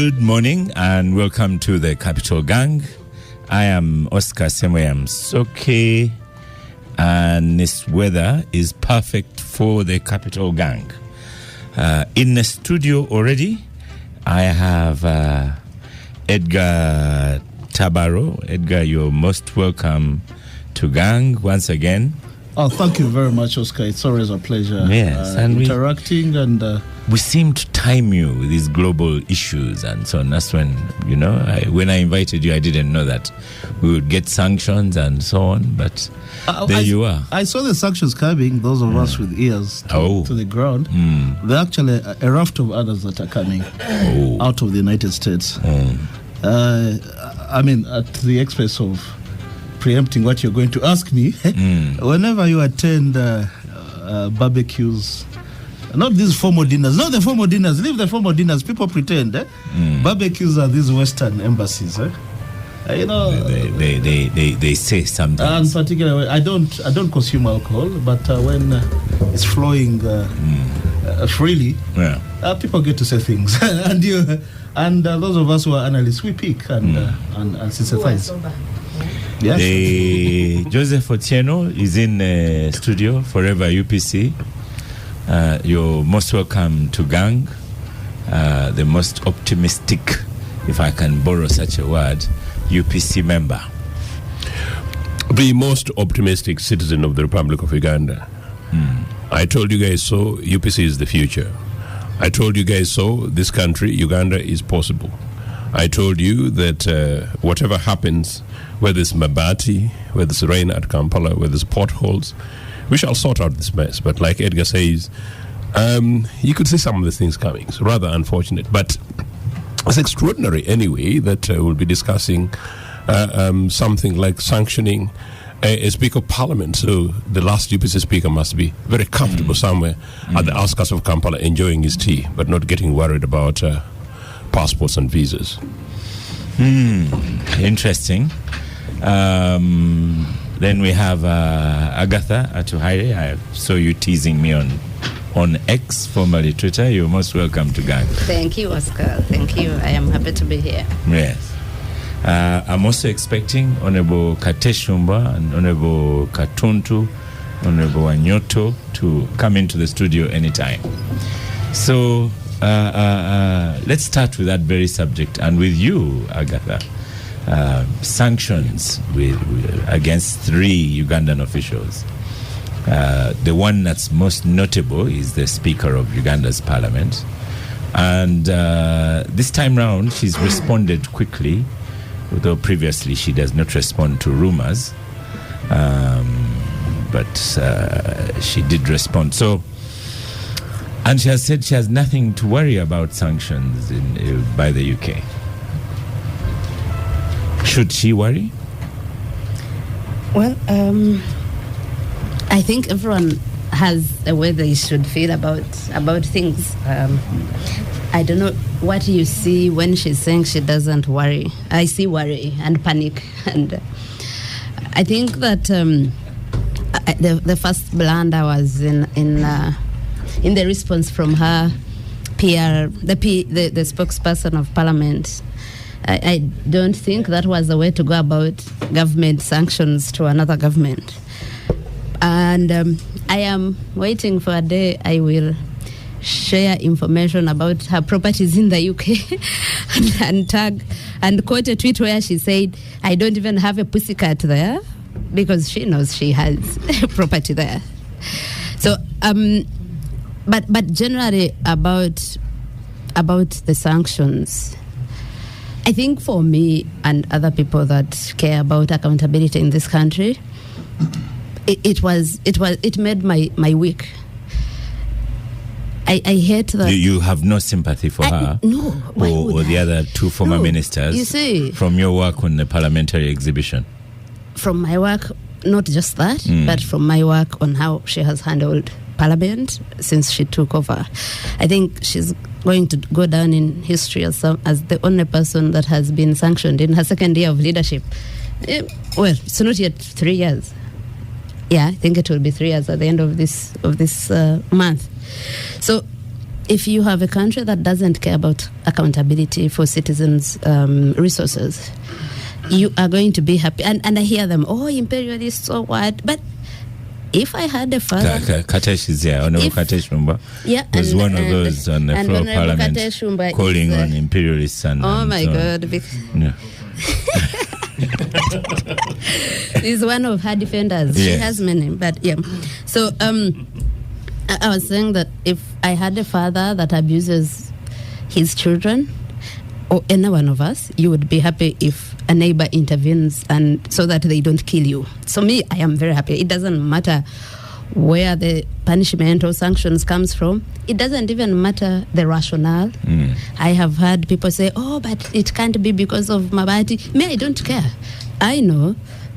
Good morning and welcome to the Capital Gang. I am Oscar Semoyam Soke, and this weather is perfect for the Capital Gang. In the studio already, I have Edgar Tabaro. Edgar, you're most welcome to Gang once again. Oh, thank you very much, Oscar. It's always a pleasure and interacting. We seem to time you with these global issues and so on. That's when, when I invited you, I didn't know that we would get sanctions and so on, but there you are. I saw the sanctions coming, those of us with ears to the ground. There are actually a raft of others that are coming out of the United States. I mean, at the expense of preempting what you're going to ask me, whenever you attend barbecues, not these formal dinners, not the formal dinners, leave the formal dinners, people pretend. Barbecues are these Western embassies. They say something. And particularly, I don't consume alcohol, but when it's flowing freely, people get to say things. and those of us who are analysts, we pick and synthesize. Yes. Joseph Otieno is in studio, Forever UPC. You're most welcome to Gang, the most optimistic, if I can borrow such a word, UPC member. The most optimistic citizen of the Republic of Uganda. I told you guys so, UPC is the future. I told you guys so, this country, Uganda, is possible. I told you that whatever happens, whether it's Mabati, whether it's rain at Kampala, whether it's potholes, we shall sort out this mess. But like Edgar says, you could see some of these things coming. It's rather unfortunate. But it's extraordinary anyway that we'll be discussing something like sanctioning a Speaker of Parliament. So the last UPC Speaker must be very comfortable somewhere at the outskirts of Kampala enjoying his tea, but not getting worried about passports and visas. Interesting. Then we have Agather Atuhaire. I saw you teasing me on X, formerly Twitter. You're most welcome to Gang. Thank you, Oscar. Thank you. I am happy to be here. Yes. I'm also expecting Honorable Kateshumba and Honorable Katuntu, Honorable Anyoto to come into the studio anytime. So let's start with that very subject, and with you, Agatha. Sanctions against 3 Ugandan officials. The one that's most notable is the Speaker of Uganda's Parliament. And this time round, she's responded quickly, although previously she does not respond to rumors. But she did respond. So, and she has said she has nothing to worry about sanctions by the UK. Should she worry? Well, I think everyone has a way they should feel about things. I don't know what you see when she's saying she doesn't worry. I see worry and panic, and I think that the first blunder was in the response from her PR, the spokesperson of Parliament. I don't think that was the way to go about government sanctions to another government. And I am waiting for a day I will share information about her properties in the UK and tag and quote a tweet where she said, I don't even have a pussycat there, because she knows she has property there. So, but generally about the sanctions, I think for me and other people that care about accountability in this country, it made my week. I hate that. You have no sympathy for her? No. Or the other 2 former ministers? You see, from your work on the parliamentary exhibition? From my work, not just that, but from my work on how she has handled Parliament since she took over. I think she's going to go down in history as the only person that has been sanctioned in her second year of leadership. Well, it's not yet 3 years. Yeah, I think it will be 3 years at the end of this month. So if you have a country that doesn't care about accountability for citizens' resources, you are going to be happy. And I hear them, imperialists, so what? But if I had a father... Katesh is here. Honorable Katesh Shumba was one of those on the floor of Parliament calling on imperialists. And my God. Yeah. He's one of her defenders. Yes. She has many, but yeah. So I was saying that if I had a father that abuses his children, or any one of us, you would be happy if a neighbor intervenes and so that they don't kill you. So me, I am very happy. It doesn't matter where the punishment or sanctions comes from. It doesn't even matter the rationale. I have heard people say, but it can't be because of Mabati. Me, I don't care. I know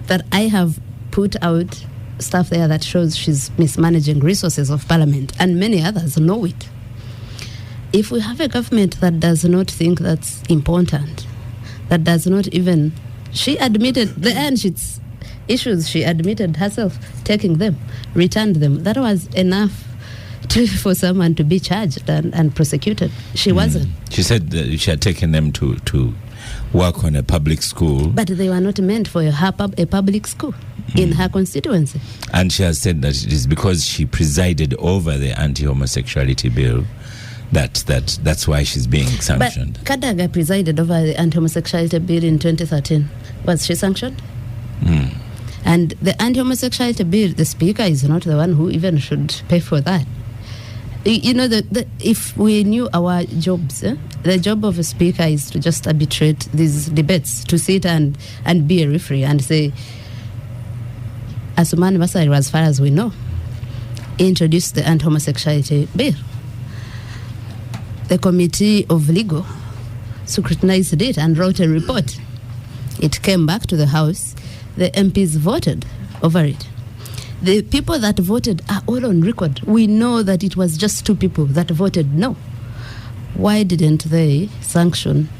that I have put out stuff there that shows she's mismanaging resources of Parliament, and many others know it. If we have a government that does not think that's important, that does not even... She admitted the Anshits issues, she admitted herself taking them, returned them. That was enough for someone to be charged and prosecuted. She wasn't. She said that she had taken them to work on a public school. But they were not meant for a public school in her constituency. And she has said that it is because she presided over the anti-homosexuality bill that's why she's being sanctioned. But Kadaga presided over the anti-homosexuality bill in 2013. Was she sanctioned? And the anti-homosexuality bill, the speaker is not the one who even should pay for that. You know, if we knew our jobs, the job of a speaker is to just arbitrate these debates, to sit and be a referee and say, Asuman Basari, as far as we know, introduced the anti-homosexuality bill. The Committee of Legal scrutinized it and wrote a report. It came back to the House. The MPs voted over it. The people that voted are all on record. We know that it was just 2 people that voted no. Why didn't they sanction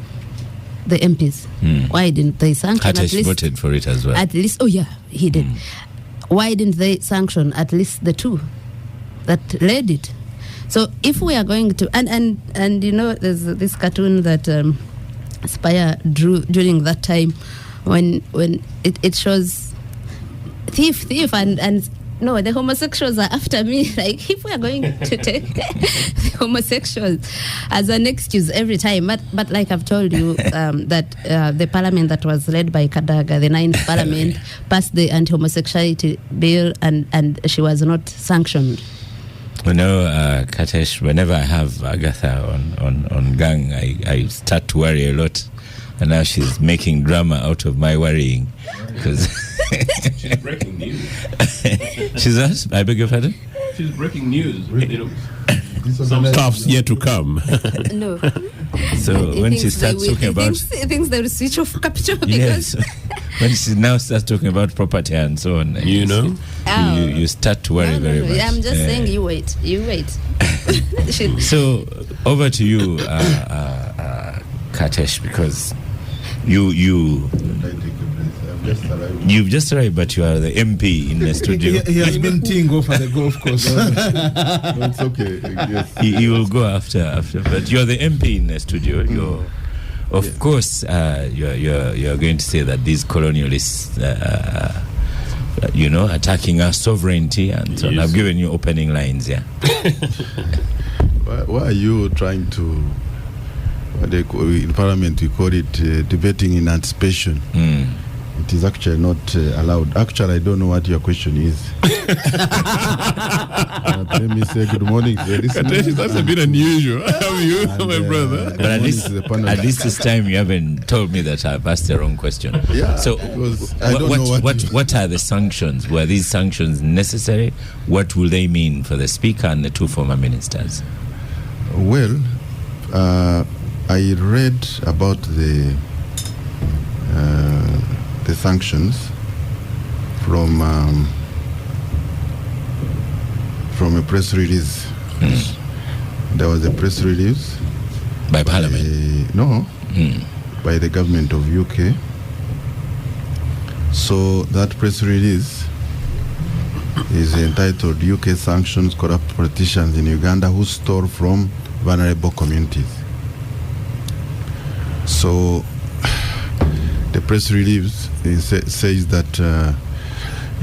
the MPs? Why didn't they sanction Katesh voted for it as well. At least, he did. Why didn't they sanction at least the 2 that led it? So if we are going to, and you know, there's this cartoon that Spire drew during that time when it shows thief, and no, the homosexuals are after me. Like, if we are going to take the homosexuals as an excuse every time, but like I've told you, that the parliament that was led by Kadaga, the 9th parliament, passed the anti-homosexuality bill, and she was not sanctioned. You know, Katesh, whenever I have Agatha on gang, I start to worry a lot. And now she's making drama out of my worrying. Because she's breaking news. She's what? I beg your pardon? She's breaking news. Some stuff's yet to come. No. So when she starts talking about... Things they will switch off capital because... Yes. When she now starts talking about property and so on, you start to worry very much. I'm just saying, you wait. So over to you, Katesh, because you've just arrived, but you are the MP in the studio. He has been teeing off at the golf course. No, it's okay. Yes. He will go after, but you're the MP in the studio. Of course, you're going to say that these colonialists, attacking our sovereignty, and so on. I've given you opening lines, yeah. Why are you trying to? In Parliament, we call it debating in anticipation. It is actually not allowed. Actually, I don't know what your question is. Let me say good morning to the listeners. That's a bit unusual. You, my brother. But at least this time you haven't told me that I've asked the wrong question. Yeah, so what are the sanctions? Were these sanctions necessary? What will they mean for the Speaker and the 2 former ministers? Well, I read about the sanctions from a press release. There was a press release by Parliament. By the government of UK. So that press release is entitled UK sanctions corrupt politicians in Uganda who stole from vulnerable communities. So the press release says that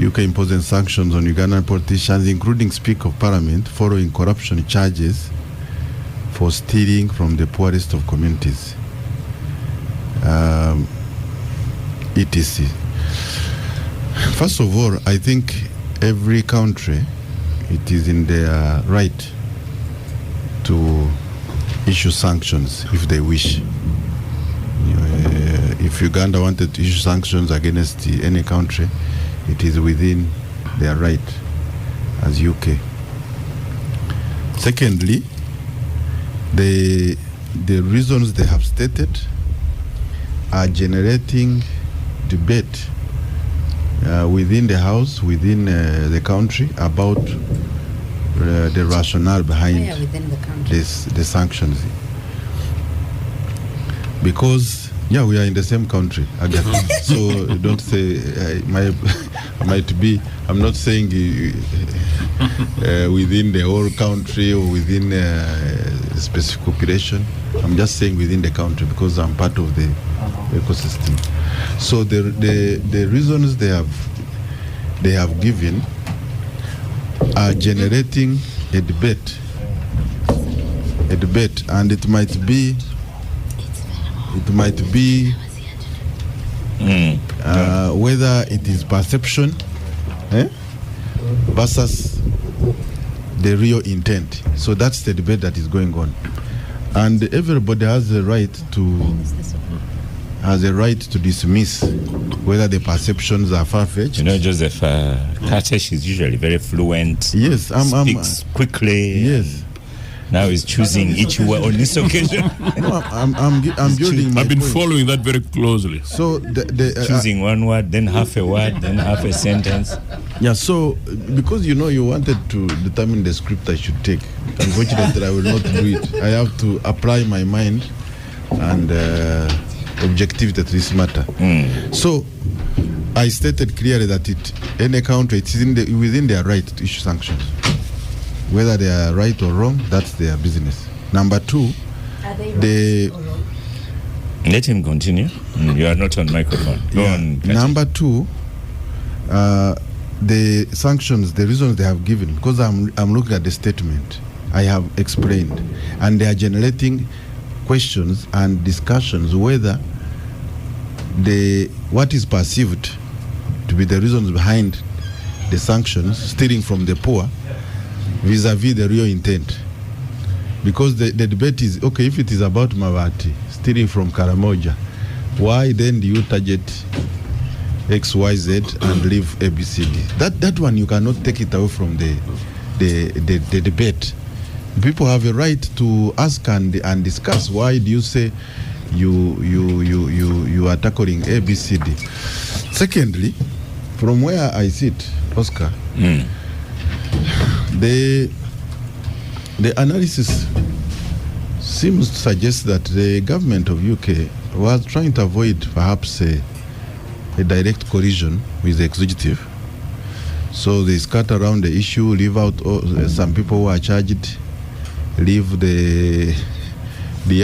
UK imposing sanctions on Ugandan politicians, including Speaker of Parliament, following corruption charges for stealing from the poorest of communities. etc. First of all, I think every country, it is in their right to issue sanctions if they wish. If Uganda wanted to issue sanctions against any country, it is within their right as UK. Secondly, the reasons they have stated are generating debate within the House, within the country, about the rationale behind the sanctions. Because, yeah, we are in the same country, Agather. So don't say, I'm not saying within the whole country or within a specific population. I'm just saying within the country because I'm part of the ecosystem. So the reasons they have given are generating a debate, and it might be whether it is perception versus the real intent. So that's the debate that is going on, and everybody has a right to dismiss whether the perceptions are far-fetched. You know, Joseph, Katesh is usually very fluent. Yes, speaks quickly. Yes. Now he's choosing each word on this occasion. No, I'm building my I've been point. following that very closely. So choosing one word, then half a word, then half a sentence. Yeah, so because you wanted to determine the script I should take. Unfortunately, I will not do it. I have to apply my mind and objectivity to this matter. So I stated clearly that any country, it's within their right to issue sanctions. Whether they are right or wrong, that's their business. Number two, let him continue. You are not on microphone. Go on. Number two, the sanctions, the reasons they have given, because I'm looking at the statement I have explained, and they are generating questions and discussions whether what is perceived to be the reasons behind the sanctions, stealing from the poor, vis-a-vis the real intent. Because the debate is, okay, if it is about Mavati stealing from Karamoja, why then do you target XYZ and leave ABCD? That one you cannot take it away from the debate. People have a right to ask and discuss. Why do you say you are tackling ABCD? Secondly, from where I sit, Oscar, the analysis seems to suggest that the government of UK was trying to avoid perhaps a direct collision with the executive. So they scatter around the issue, leave out some people who are charged, leave the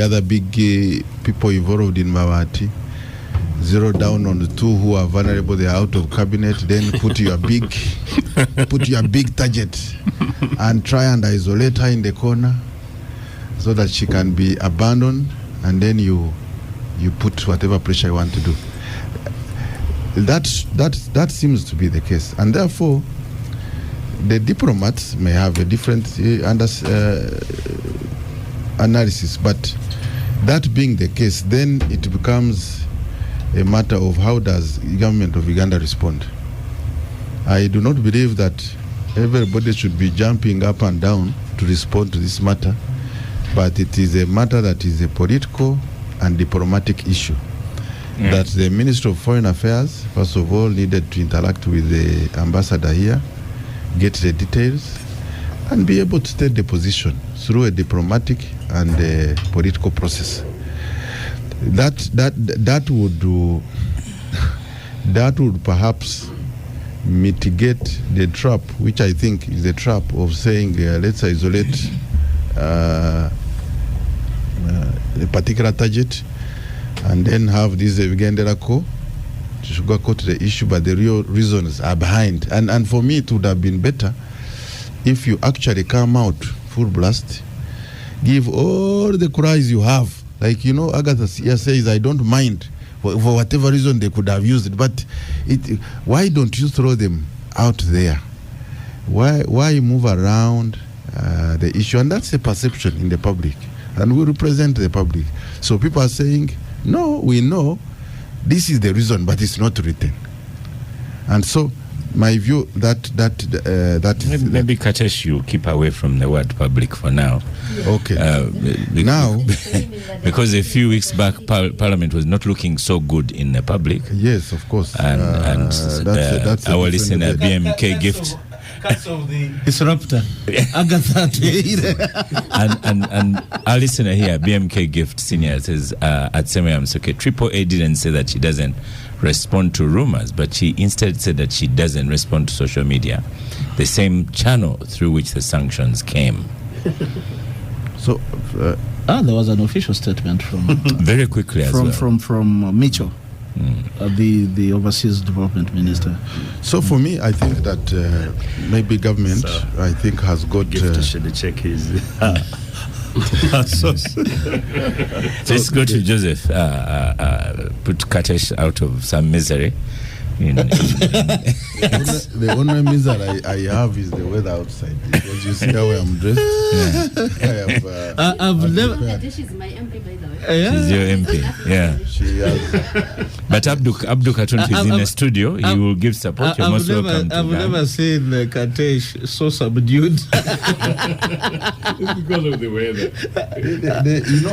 other big people involved in Mawati, zero down on the two who are vulnerable, they are out of cabinet, then put your big target and try and isolate her in the corner so that she can be abandoned, and then you put whatever pressure you want to do. That seems to be the case, and therefore the diplomats may have a different analysis, but that being the case, then it becomes a matter of how does the government of Uganda respond. I do not believe that everybody should be jumping up and down to respond to this matter, but it is a matter that is a political and diplomatic issue. That the Minister of Foreign Affairs, first of all, needed to interact with the ambassador here, get the details, and be able to state the position through a diplomatic and a political process. That would perhaps mitigate the trap, which I think is the trap of saying let's isolate a particular target, and then have this Vigenderako to sugarcoat the issue, but the real reasons are behind. And for me, it would have been better if you actually come out full blast, give all the cries you have. Like, Agather here says, I don't mind for whatever reason they could have used it, but why don't you throw them out there? Why move around the issue? And that's a perception in the public, and we represent the public. So people are saying, no, we know this is the reason, but it's not written. And so my view that maybe Katesh, you keep away from the word public for now. Okay. Now, because a few weeks back, Parliament was not looking so good in the public. Yes, of course. And that's our listener, BMK Gift. Because of the disruptor, Agather. and our listener here, BMK Gift Senior, says at Semayamsoke, AAA didn't say that she doesn't respond to rumors, but she instead said that she doesn't respond to social media, the same channel through which the sanctions came. So, there was an official statement from very quickly from Mitchell. The overseas development minister. So for me, I think that maybe government, I think, has got. Should check his. Let's go to Joseph. Put Katesh out of some misery. The only misery I have is the weather outside, because you see how I'm dressed. Yeah. I've never. Katesh is my MP, by the way. She's your MP. Yeah. She has. But Abdul Katuntu is in the studio. He will give support. You're most welcome. I've never seen Katesh so subdued. Because of the weather.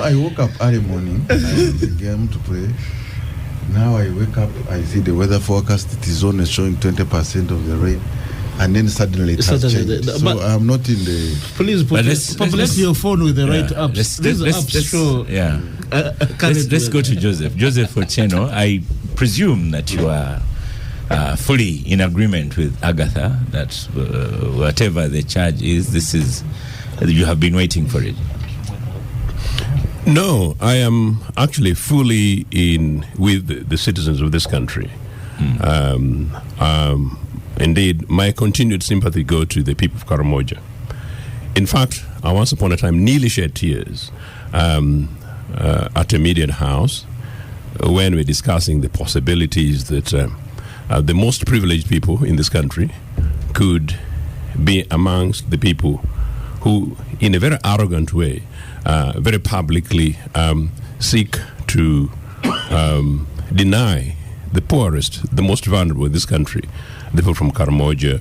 I woke up early morning. I went to the game to play. Now I wake up, I see the weather forecast. It is only showing 20% of the rain, and then suddenly it has changed. So I'm not in the. Please populate your phone with the right apps. Let's show. Yeah. Let's go to Joseph. Joseph Ocheno, I presume that you are fully in agreement with Agatha that whatever the charge is, you have been waiting for it. No, I am actually fully in with the citizens of this country. Indeed, my continued sympathy go to the people of Karamoja. In fact, I once upon a time nearly shed tears at a media house when we're discussing the possibilities that the most privileged people in this country could be amongst the people who, in a very arrogant way, very publicly seek to deny the poorest, the most vulnerable in this country, the people from Karamoja,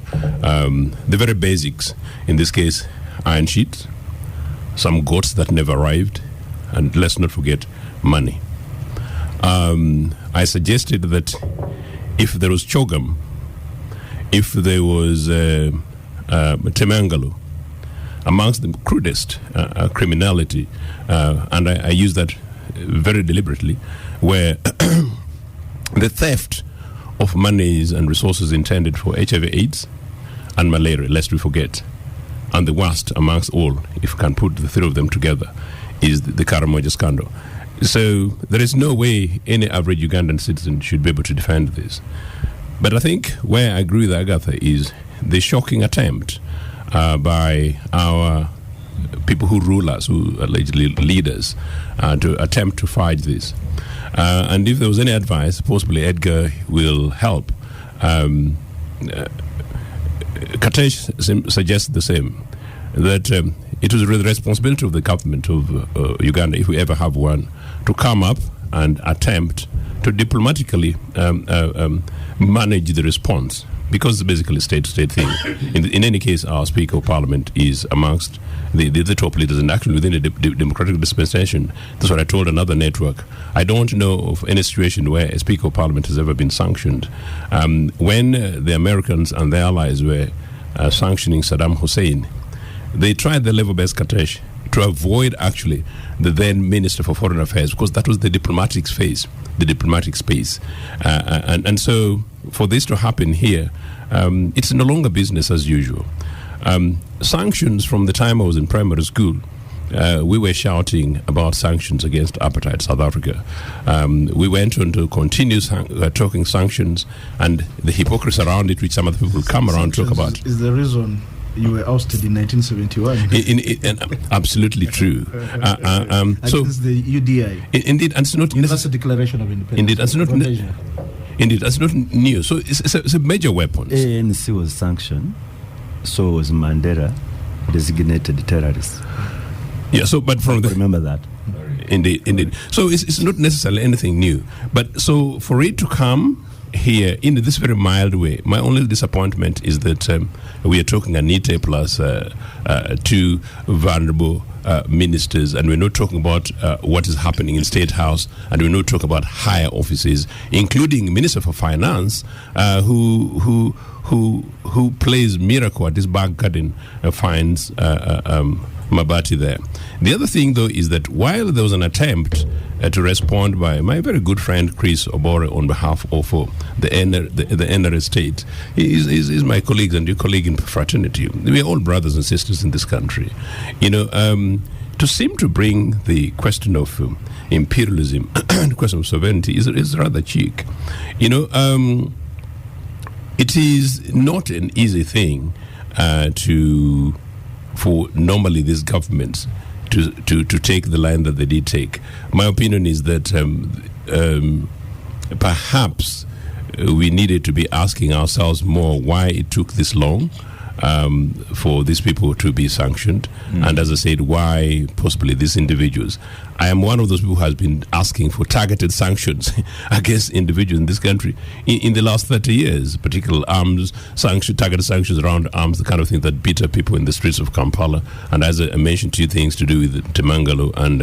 the very basics, in this case, iron sheets, some goats that never arrived, and let's not forget money. I suggested that if there was Chogam, if there was Temangalo, amongst the crudest criminality, and I use that very deliberately, where the theft of monies and resources intended for HIV/AIDS and malaria, lest we forget, and the worst amongst all, if we can put the three of them together, is the Karamoja scandal. So there is no way any average Ugandan citizen should be able to defend this. But I think where I agree with Agatha is the shocking attempt by our people who rule us, who allegedly lead us, to attempt to fight this. And if there was any advice, possibly Edgar will help. Katesh suggests the same, that it was the responsibility of the government of Uganda, if we ever have one, to come up and attempt to diplomatically manage the response, because it's basically a state-to-state thing. In any case, our Speaker of Parliament is amongst the top leaders, and actually within a democratic dispensation. That's what I told another network. I don't know of any situation where a Speaker of Parliament has ever been sanctioned. When the Americans and their allies were sanctioning Saddam Hussein, they tried the level-based Katesh to avoid actually the then Minister for Foreign Affairs, because that was the diplomatic space. And so for this to happen here, it's no longer business as usual. Sanctions from the time I was in primary school we were shouting about sanctions against apartheid South Africa. We went on to continue talking sanctions and the hypocrisy around it, which some of the people will come around to talk about. Is the reason you were ousted in 1971? Absolutely true. Against the UDI. Indeed, and it's not Universal Declaration of Independence. Indeed, that's not new. So it's a major weapon. ANC was sanctioned, so was Mandela, designated terrorist. Yeah. So, but from remember that. Indeed. So it's not necessarily anything new. But so for it to come here in this very mild way, my only disappointment is that we are talking Anita plus two vulnerable ministers, and we're not talking about what is happening in State House, and we're not talking about higher offices, including Minister for Finance, who plays miracle at this back garden, finds Mabati there. The other thing, though, is that while there was an attempt to respond by my very good friend Chris Obore on behalf of the NRA state, he's my colleagues and your colleague in fraternity. We are all brothers and sisters in this country. To seem to bring the question of imperialism and the question of sovereignty is rather cheek. It is not an easy thing for normally these governments to take the line that they did take. My opinion is that perhaps we needed to be asking ourselves more why it took this long for these people to be sanctioned, and as I said, why possibly these individuals. I am one of those people who has been asking for targeted sanctions against individuals in this country in the last 30 years, particularly arms sanctions, targeted sanctions around arms, the kind of thing that beat up people in the streets of Kampala. And as I mentioned, two things to do with Temangalo and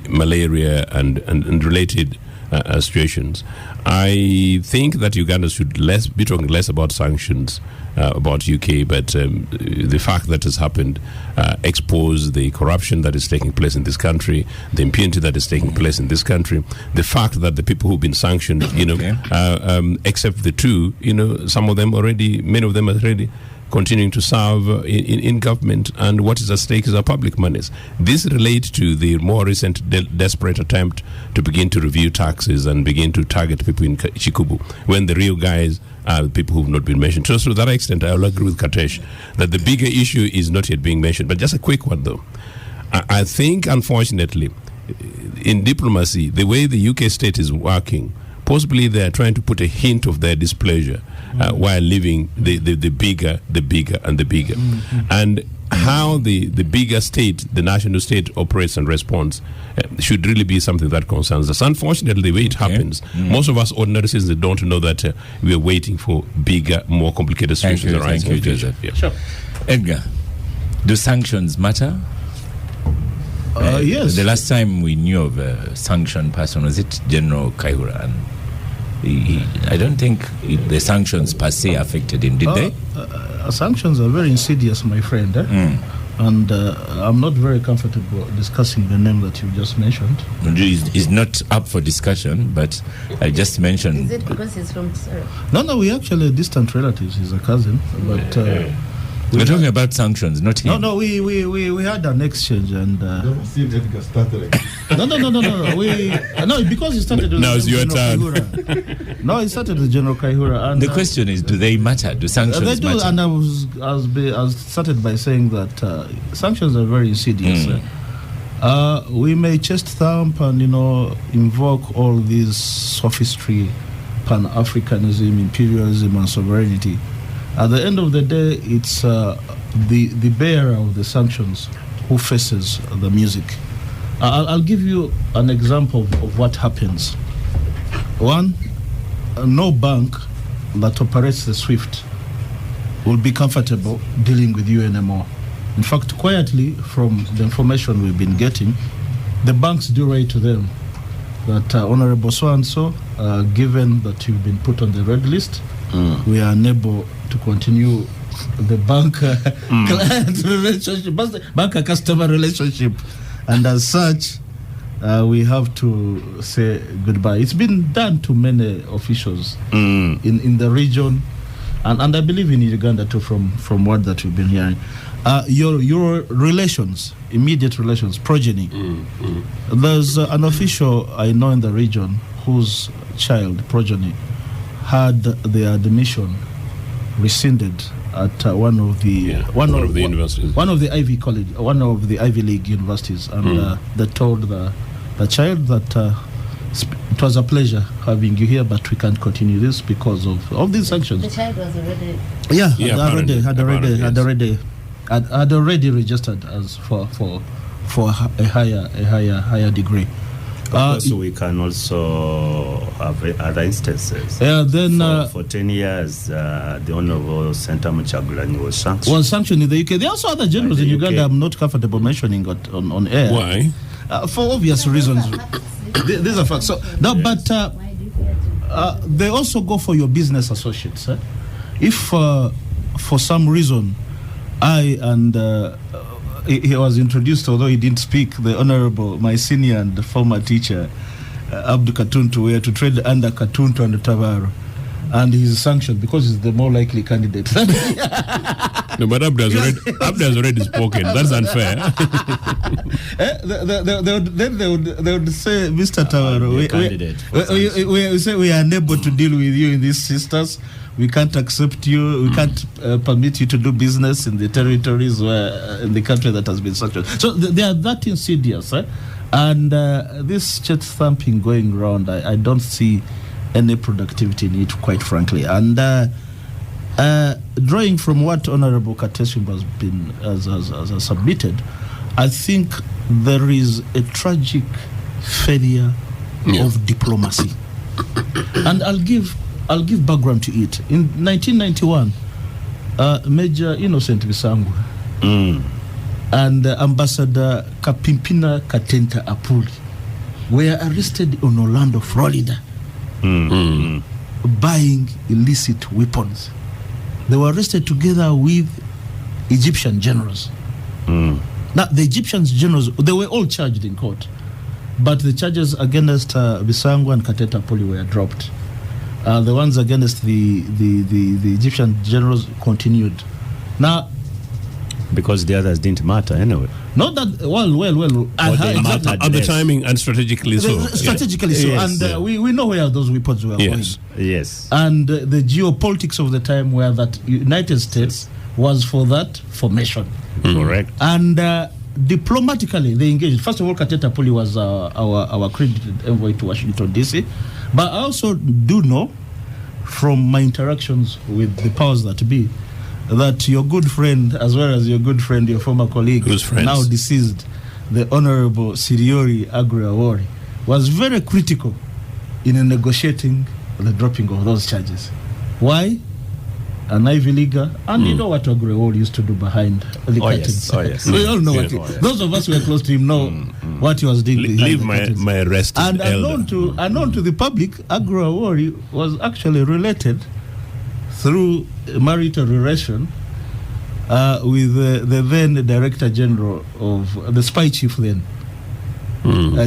malaria and related situations. I think that Uganda should be talking less about sanctions about UK, but the fact that has happened expose the corruption that is taking place in this country, the impunity that is taking place in this country, the fact that the people who've been sanctioned, except the two, some of them already, many of them are already continuing to serve in government, and what is at stake is our public monies. This relates to the more recent desperate attempt to begin to review taxes and begin to target people in Chikubu, when the real guys are the people who have not been mentioned. So to that extent, I will agree with Katesh that the bigger issue is not yet being mentioned. But just a quick one, though. I think, unfortunately, in diplomacy, the way the UK state is working, possibly they are trying to put a hint of their displeasure while leaving the bigger, and the bigger. And how the bigger state, the national state, operates and responds should really be something that concerns us. Unfortunately, the way it happens, most of us ordinary citizens don't know that we are waiting for bigger, more complicated situations arising. Thank you, Joseph. Yeah. Sure. Edgar, do sanctions matter? Yes. The last time we knew of a sanctioned person, was it General Kaihura? And I don't think the sanctions per se affected him, did they? Sanctions are very insidious, my friend. And I'm not very comfortable discussing the name that you just mentioned. He's not up for discussion, but I just mentioned. Is it because he's from Sarah? No, we actually are distant relatives. He's a cousin, but we're talking about sanctions, not him. No, we had an exchange, and no, because he started with now it's your General turn. Kaihura. No, he started with General Kaihura, and The question is, do they matter? Do sanctions they do, matter? and I started by saying that sanctions are very insidious. We may chest thump and invoke all these sophistry, Pan-Africanism, imperialism, and sovereignty. At the end of the day, it's the bearer of the sanctions who faces the music. I'll give you an example of what happens. One, no bank that operates the SWIFT will be comfortable dealing with you anymore. In fact, quietly, from the information we've been getting, the banks do write to them that Honorable so-and-so, given that you've been put on the red list, we are unable to continue the bank client relationship, bank customer relationship, and as such, we have to say goodbye. It's been done to many officials in the region. and I believe in Uganda too, from what that we've been hearing. Your relations, immediate relations, progeny. There's an official I know in the region whose child, progeny, had their admission rescinded at one of the universities, one of the Ivy College, one of the Ivy League universities, and they told the child that it was a pleasure having you here, but we can't continue this because of these sanctions. The child was already had already registered as for a higher degree. So we can also have other instances. Then for 10 years, the Honorable Senator Muchagulanyi was sanctioned in the UK. There are also other generals in Uganda I'm not comfortable mentioning on air. Why? For obvious reasons. These are facts. So, no, but they also go for your business associates. If for some reason he was introduced, although he didn't speak, the Honorable, my senior and former teacher, Hon Katuntu, were to trade under Katuntu and Tavaro. And he's sanctioned because he's the more likely candidate. No, but Abda has already spoken. That's unfair. They would say, Mr. Tavaro, we say we are unable to deal with you in these sisters. We can't accept you. We can't permit you to do business in the territories in the country that has been sanctioned. So they are that insidious. And this chest thumping going around, I don't see any productivity in it, quite frankly. And drawing from what Honorable Katesim has submitted, I think there is a tragic failure of diplomacy. And I'll give background to it. In 1991, Major Innocent Bisangu and Ambassador Kapimpina Katenta Apuli were arrested in Orlando, Florida, buying illicit weapons. They were arrested together with Egyptian generals. Now, the Egyptian generals, they were all charged in court, but the charges against Bisangu and Katenta Apuli were dropped. The ones against the Egyptian generals continued. Now, because the others didn't matter anyway. Not that at the timing and strategically so. Strategically so, yes, and we know where those weapons were going. Yes. And the geopolitics of the time were that United States was for that formation. Correct. And diplomatically, they engaged. First of all, Katenta Apuli was our accredited envoy to Washington, D.C. But I also do know from my interactions with the powers that be that your good friend, as well as your good friend, your former colleague, now deceased, the Honorable Siriori Agri-Awori, was very critical in negotiating the dropping of those charges. Why? An Ivy Leaguer, and you know what Agri-Awori used to do behind the curtains. Yes. We all know those of us who are close to him know what he was doing. Leave my arrested and elder. unknown to the public, Agri-Awori was actually related through marital relation with the then Director General of the Spy Chief then,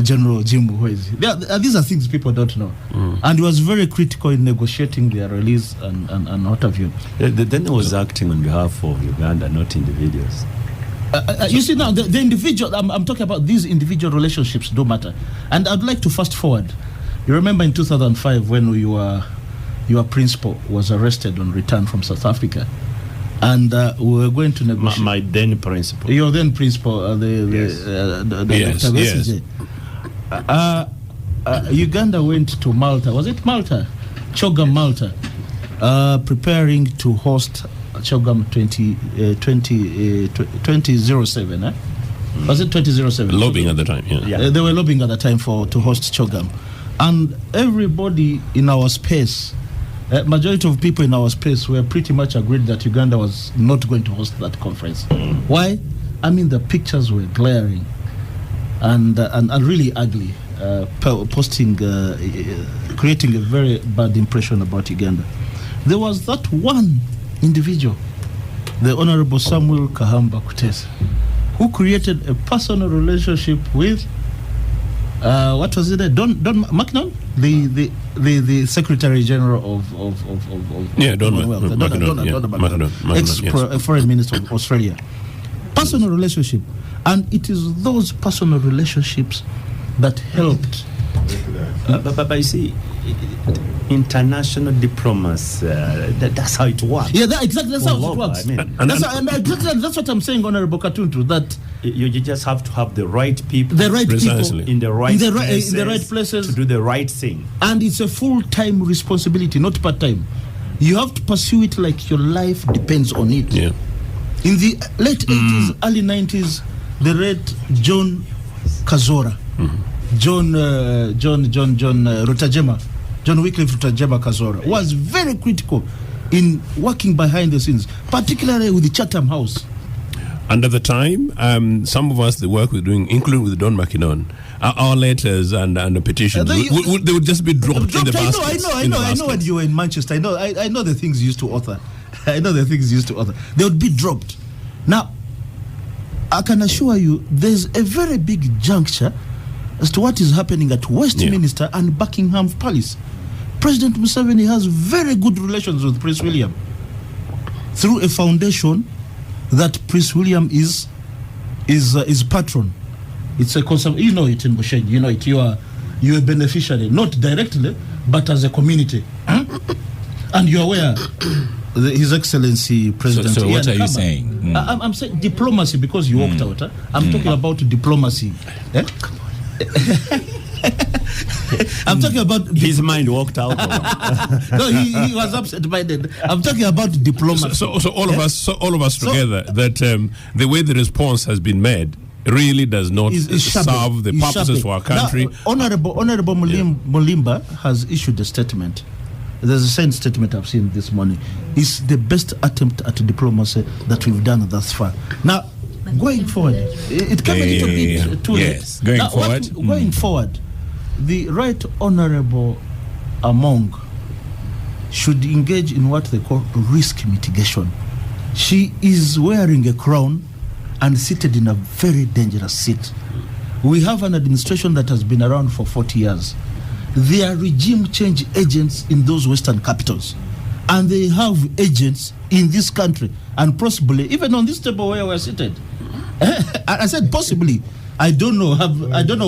General Jim Muhwezi. These are things people don't know. And he was very critical in negotiating their release and what have you. Then he was acting on behalf of Uganda, not individuals. You see now, the individual, I'm talking about these individual relationships do matter. And I'd like to fast forward. You remember in 2005 when your principal was arrested on return from South Africa, and we were going to negotiate. My then principal. Your then principal, Uganda went to Malta. Was it Malta? Chogam, Malta, preparing to host Chogam 2007. Was it 2007? Lobbying at the time, they were lobbying at the time to host Chogam. And everybody in our space, majority of people in our space were pretty much agreed that Uganda was not going to host that conference. Why? I mean, the pictures were glaring and really ugly, creating a very bad impression about Uganda. There was that one individual, the Honorable Samuel Kahamba Kutesa, who created a personal relationship with what was it? Don McNaughton, the Secretary General of Don McNaughton, ex-Foreign Minister of Australia. Personal relationship, and it is those personal relationships that helped. But you see, international diplomacy, that's how it works. Yeah, exactly. That's how it works. That's what I'm saying, Honorable Katuntu. That you just have to have the right people, in the right places to do the right thing. And it's a full-time responsibility, not part-time. You have to pursue it like your life depends on it. Yeah. In the late 80s, early 90s, the late John Kazora, John Wycliffe Rutajema Kazora was very critical in working behind the scenes, particularly with the Chatham House. And at the time, some of us, the work we're doing, including with Don McKinnon, our letters and the petitions, they would just be dropped in the basket. I know when you were in Manchester. I know the things you used to author. They would be dropped. Now, I can assure you, there's a very big juncture as to what is happening at Westminster and Buckingham Palace. President Museveni has very good relations with Prince William through a foundation that Prince William is patron. It's a you know it in Bushenyi. You know it. You're a beneficiary, not directly, but as a community. And you're aware, His Excellency President. So what are you saying? I'm saying diplomacy because you walked out. I'm talking about diplomacy. I'm talking about his mind walked out. No, he was upset-minded. I'm talking about diplomacy. So all of us together, that the way the response has been made really does not serve the purposes for our country. Now, Honorable Mulimba has issued a statement. There's a same statement I've seen this morning. It's the best attempt at diplomacy that we've done thus far. Now, going forward, it came a little bit too late. Yes, going forward, the Right Honorable Among should engage in what they call risk mitigation. She is wearing a crown and seated in a very dangerous seat. We have an administration that has been around for 40 years. They are regime change agents in those Western capitals. And they have agents in this country and possibly even on this table where we're seated. I said possibly. I don't know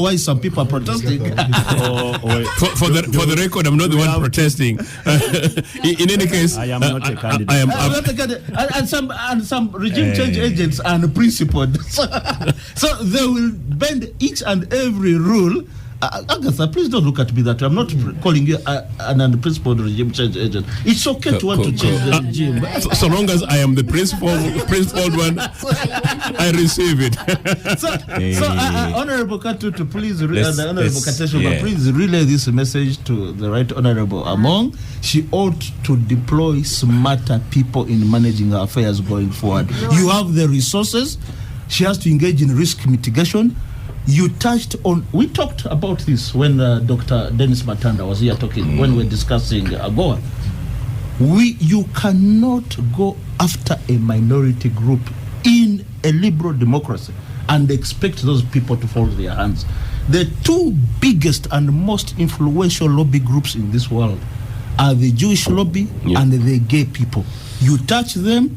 why some people are protesting. For the record, I'm not the one protesting. In any case, I am not a candidate. I am not a candidate. And some regime change agents are unprincipled. So they will bend each and every rule. Agatha, please don't look at me that way. I'm not calling you an unprincipled regime change agent. It's okay to want to change the regime. So long as I am the principled one, I receive it. Honorable Katuntu, please, Honorable Kateshova, please relay this message to the Right Honorable Among. She ought to deploy smarter people in managing her affairs going forward. You have the resources. She has to engage in risk mitigation. You touched on, we talked about this when Dr. Dennis Matanda was here talking, when we were discussing AGOA. You cannot go after a minority group in a liberal democracy and expect those people to fold their hands. The two biggest and most influential lobby groups in this world are the Jewish lobby and the gay people. You touch them,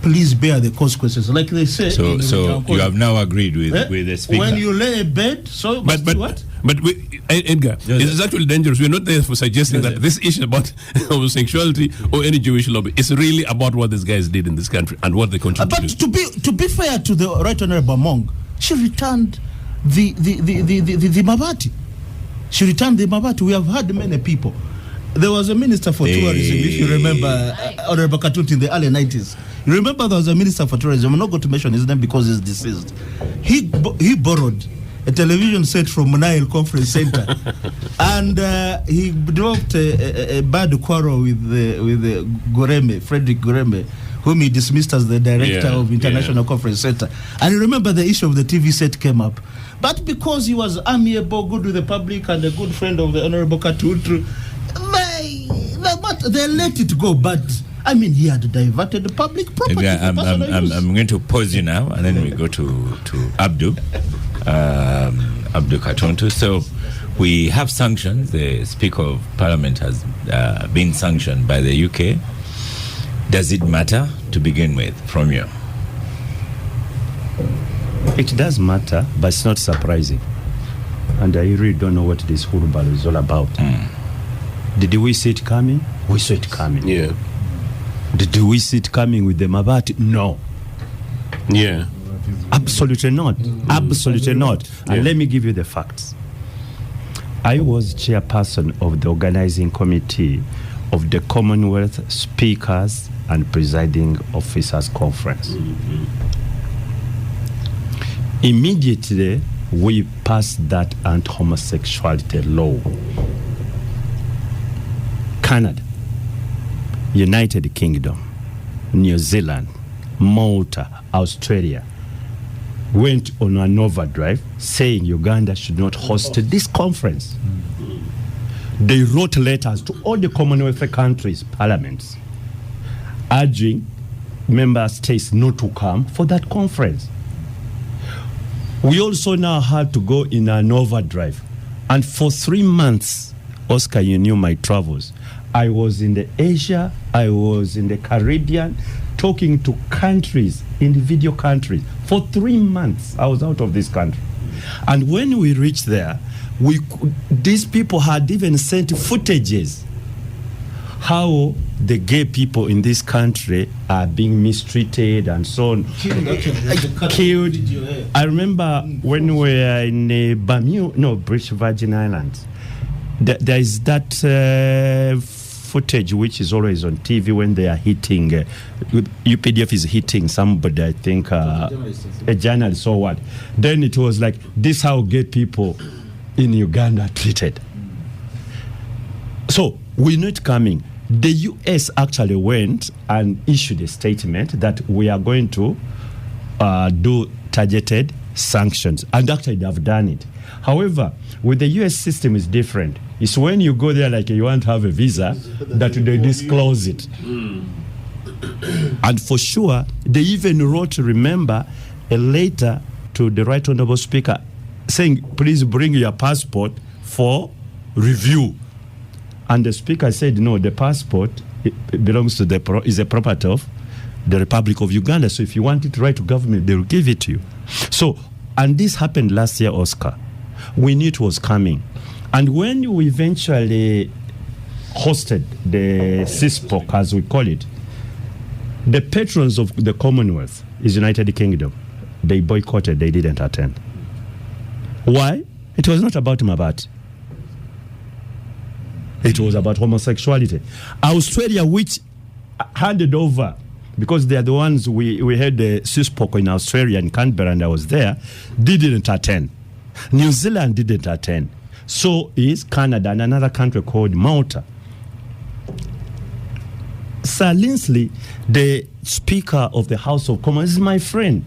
please bear the consequences, like they say. So you have now agreed with the speaker. When you lay a bed, But Edgar, it's actually dangerous. We're not there for suggesting that this issue about homosexuality or any Jewish lobby. It's really about what these guys did in this country and what they contributed. But to be fair to the Right Honorable Among, she returned the Mabati. She returned the Mabati. We have had many people. There was a minister for tourism, if you remember, Honorable Katuntu, in the early 90s. You remember there was a minister for tourism. I'm not going to mention his name because he's deceased. He borrowed a television set from Nile Conference Center, and he developed a bad quarrel with Frederick Goreme, whom he dismissed as the director of International Conference Center. And you remember the issue of the TV set came up. But because he was amiable, good with the public, and a good friend of the Honorable Katuntu, they let it go. But I mean, he had diverted the public property. I'm going to pause you now, and then we go to Abdu. Abdul Katuntu. So we have sanctions. The Speaker of Parliament has been sanctioned by the UK. Does it matter to begin with from you? It does matter, but it's not surprising. And I really don't know what this Hurubal is all about. Did we see it coming? We saw it coming. Yeah. Did we see it coming with the Mabati? No. Yeah. Absolutely not. Absolutely not. And let me give you the facts. I was chairperson of the organizing committee of the Commonwealth Speakers and Presiding Officers Conference. Immediately, we passed that anti-homosexuality law. Canada, United Kingdom, New Zealand, Malta, Australia went on an overdrive saying Uganda should not host this conference. They wrote letters to all the Commonwealth countries' parliaments urging member states not to come for that conference. We also now had to go in an overdrive. And for 3 months, Oscar, you knew my travels. I was in the Asia, I was in the Caribbean, talking to countries, individual countries. For 3 months, I was out of this country. And when we reached there, these people had even sent footages how the gay people in this country are being mistreated and so on. Killed. I remember when we were in British Virgin Islands, there is that footage which is always on TV when they are hitting, UPDF is hitting somebody, I think, a journalist or what. Then it was like, this how gay people in Uganda are treated. So we're not coming. The US actually went and issued a statement that we are going to do targeted sanctions, and actually they have done it. However, with the US system is different. It's when you go there like you want to have a visa that they disclose it. And for sure, they even wrote, remember, a letter to the Right Honorable Speaker saying, please bring your passport for review. And the Speaker said, no, the passport belongs to is a property of the Republic of Uganda. So if you want it to write to government, they will give it to you. So, and this happened last year, Oscar. We knew it was coming. And when we eventually hosted the CISPOC, as we call it, the patrons of the Commonwealth is United Kingdom. They boycotted, they didn't attend. Why? It was not about Mabati. It was about homosexuality. Australia, which handed over, because they are the ones we had the CISPOC in Australia, in Canberra, and I was there, didn't attend. New Zealand didn't attend. So is Canada and another country called Malta. Sir Linsley, the Speaker of the House of Commons, is my friend.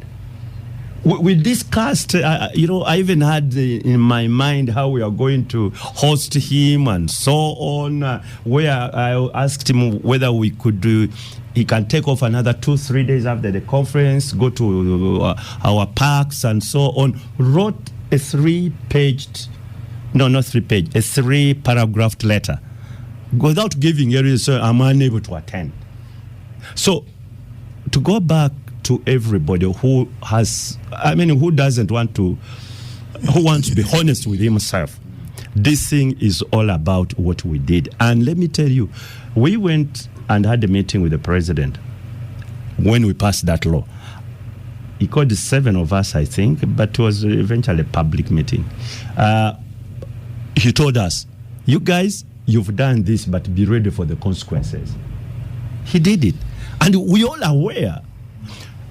We discussed, I even had in my mind how we are going to host him and so on, where I asked him whether we could do, he can take off another 2-3 days after the conference, go to our parks and so on. Wrote a 3-paragraph letter without giving a reason. I'm unable to attend. So to go back to everybody who wants to be honest with himself, this thing is all about what we did. And let me tell you, we went and had a meeting with the president when we passed that law. He called 7 of us, I think, but it was eventually a public meeting. He told us, you guys, you've done this, but be ready for the consequences. He did it. And we all are aware.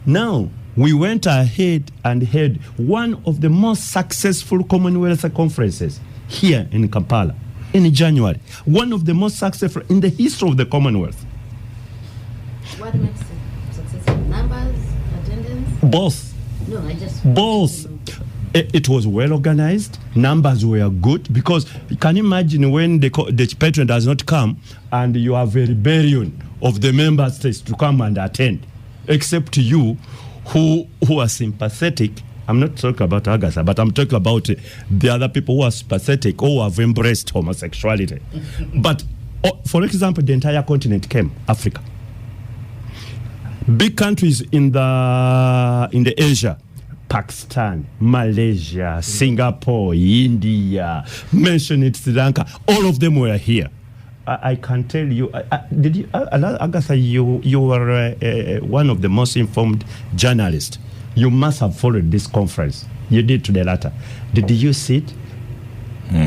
Now, we went ahead and had one of the most successful Commonwealth conferences here in Kampala in January. One of the most successful in the history of the Commonwealth. What makes it successful? Numbers, attendance? Both. No, I just... Both. It was well organized. Numbers were good, because you can imagine when the patron does not come and you have a rebellion of the member states to come and attend, except you who are sympathetic I'm not talking about Agatha, but I'm talking about the other people who are pathetic, who have embraced homosexuality. But, for example, the entire continent came, Africa. Big countries in the Asia, Pakistan, Malaysia, Singapore, India, mention it, Sri Lanka, all of them were here. I can tell you, Agatha, you were one of the most informed journalists. You must have followed this conference. You did to the latter. Did you see it?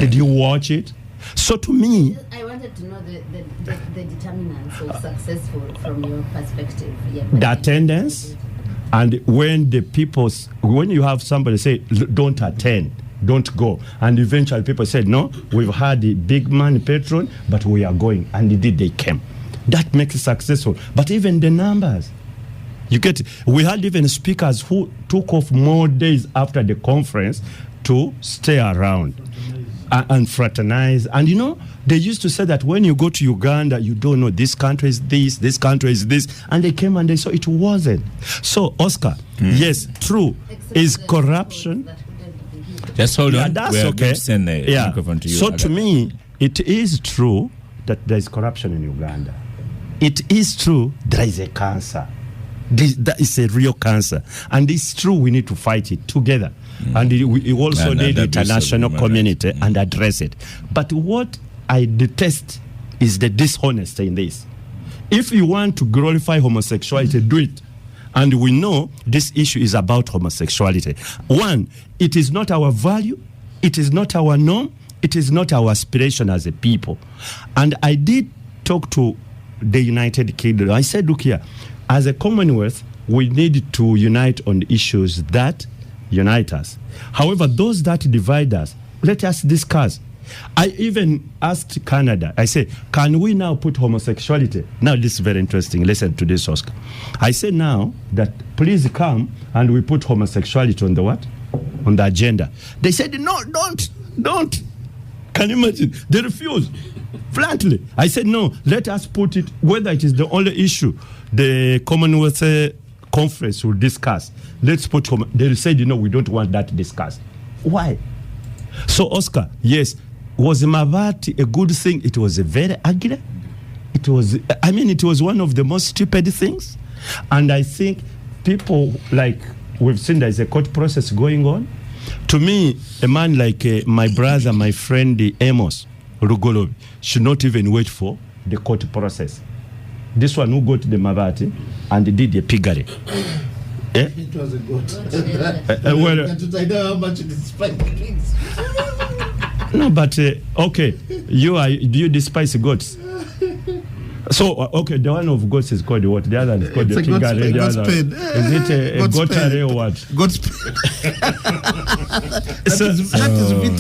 Did you watch it? So to me, I wanted to know the determinants of success from your perspective. Yeah, the attendance, and when you have somebody say, don't attend, don't go, and eventually people said, no, we've had the big man patron, but we are going, and indeed they came. That makes it successful. But even the numbers, you get it. We had even speakers who took off more days after the conference to stay around and fraternize. And you know, they used to say that when you go to Uganda, you don't know this country is this country is this. And they came and they saw it wasn't. So, Oscar, yes, true, is corruption. Just hold on. That's We're okay. going to send the microphone to you. So, to me, it is true that there is corruption in Uganda. It is true there is a cancer. That is a real cancer. And it's true we need to fight it together. And we also need the international community and address it. But what I detest is the dishonesty in this. If you want to glorify homosexuality, do it. And we know this issue is about homosexuality. One, it is not our value. It is not our norm. It is not our aspiration as a people. And I did talk to the United Kingdom. I said, look here, as a Commonwealth, we need to unite on the issues that unite us. However, those that divide us, let us discuss. I even asked Canada, I said, can we now put homosexuality? Now, this is very interesting. Listen to this, Oscar. I said now that please come and we put homosexuality on the what? On the agenda. They said, no, don't. Can you imagine? They refused. Flatly. I said, no, let us put it, whether it is the only issue the Commonwealth conference will discuss. Let's put, they said, we don't want that discussed. Why? So, Oscar, yes, was Mavati a good thing? It was a very ugly. It was one of the most stupid things. And I think people, like we've seen there's a court process going on. To me, a man like my brother, my friend Amos Rugolobi, should not even wait for the court process. This one who got the Mavati and did the piggery. It was a goat. I know how much it despise pigs. No, but okay, do you despise goats? So okay, the one of goats is called what? The other is called the piggery. Is it a goatary or what? Goat's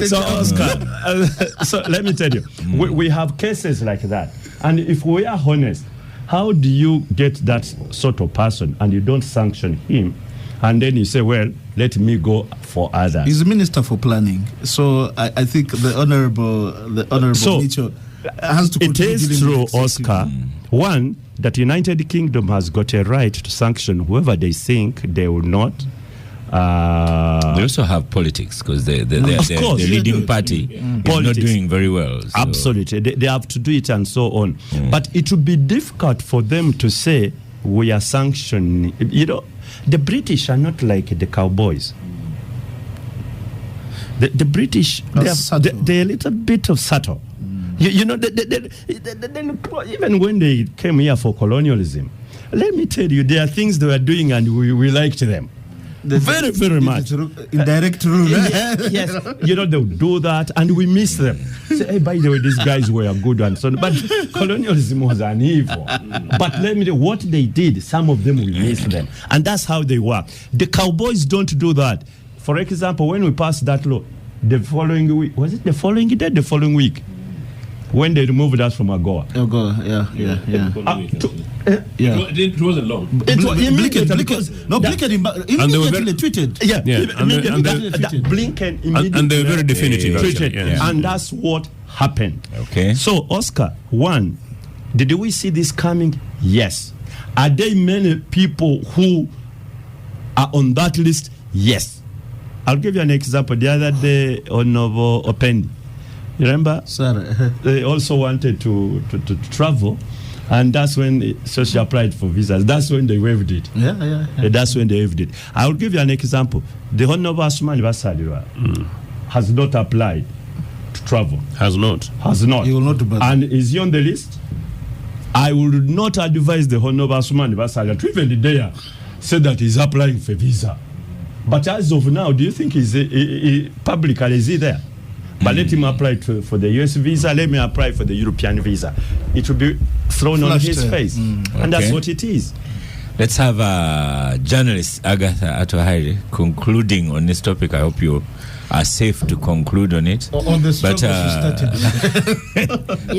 So Oscar, so let me tell you, we have cases like that, and if we are honest, how do you get that sort of person and you don't sanction him, and then you say, well, let me go for others? He's the Minister for Planning, so I think the honourable Micho has to. It is true, Oscar. One, that United Kingdom has got a right to sanction whoever they think they will not. They also have politics because the leading party is not doing very well. So. Absolutely. They have to do it and so on. But it would be difficult for them to say we are sanctioning. The British are not like the cowboys. The British, they're a little bit of subtle. Even when they came here for colonialism, let me tell you, there are things they were doing and we liked them. Very, very much. Indirect rule. Yes. They would do that and we miss them. Say, hey, by the way, these guys were good and so on. But colonialism was an evil. But let me tell you, what they did, some of them we miss them. And that's how they work. The cowboys don't do that. For example, when we passed that law, the following week, was it the following day? The following week, when they removed us from AGOA. AGOA, yeah. It wasn't long. It was immediately immediately tweeted. Blinken immediately and they were very definitive. Tweeted, and that's what happened. Okay. So, Oscar, one, did we see this coming? Yes. Are there many people who are on that list? Yes. I'll give you an example. The other day on Novo Opendi, you remember? Sir. They also wanted to travel, and that's when so she applied for visas. That's when they waived it. Yeah. That's when they waived it. I will give you an example. The Honorable Asumani Basalirwa has not applied to travel. Has not. He will not do that. And is he on the list? I would not advise the Honorable Asumani Basalirwa to even dare say that he's applying for visa. But as of now, do you think he's publicly is he there? But let him apply for the US visa. Let me apply for the European visa. It will be thrown on his face, and that's what it is. Let's have journalist Agather Atohaire concluding on this topic. I hope you are safe to conclude on it. On the struggle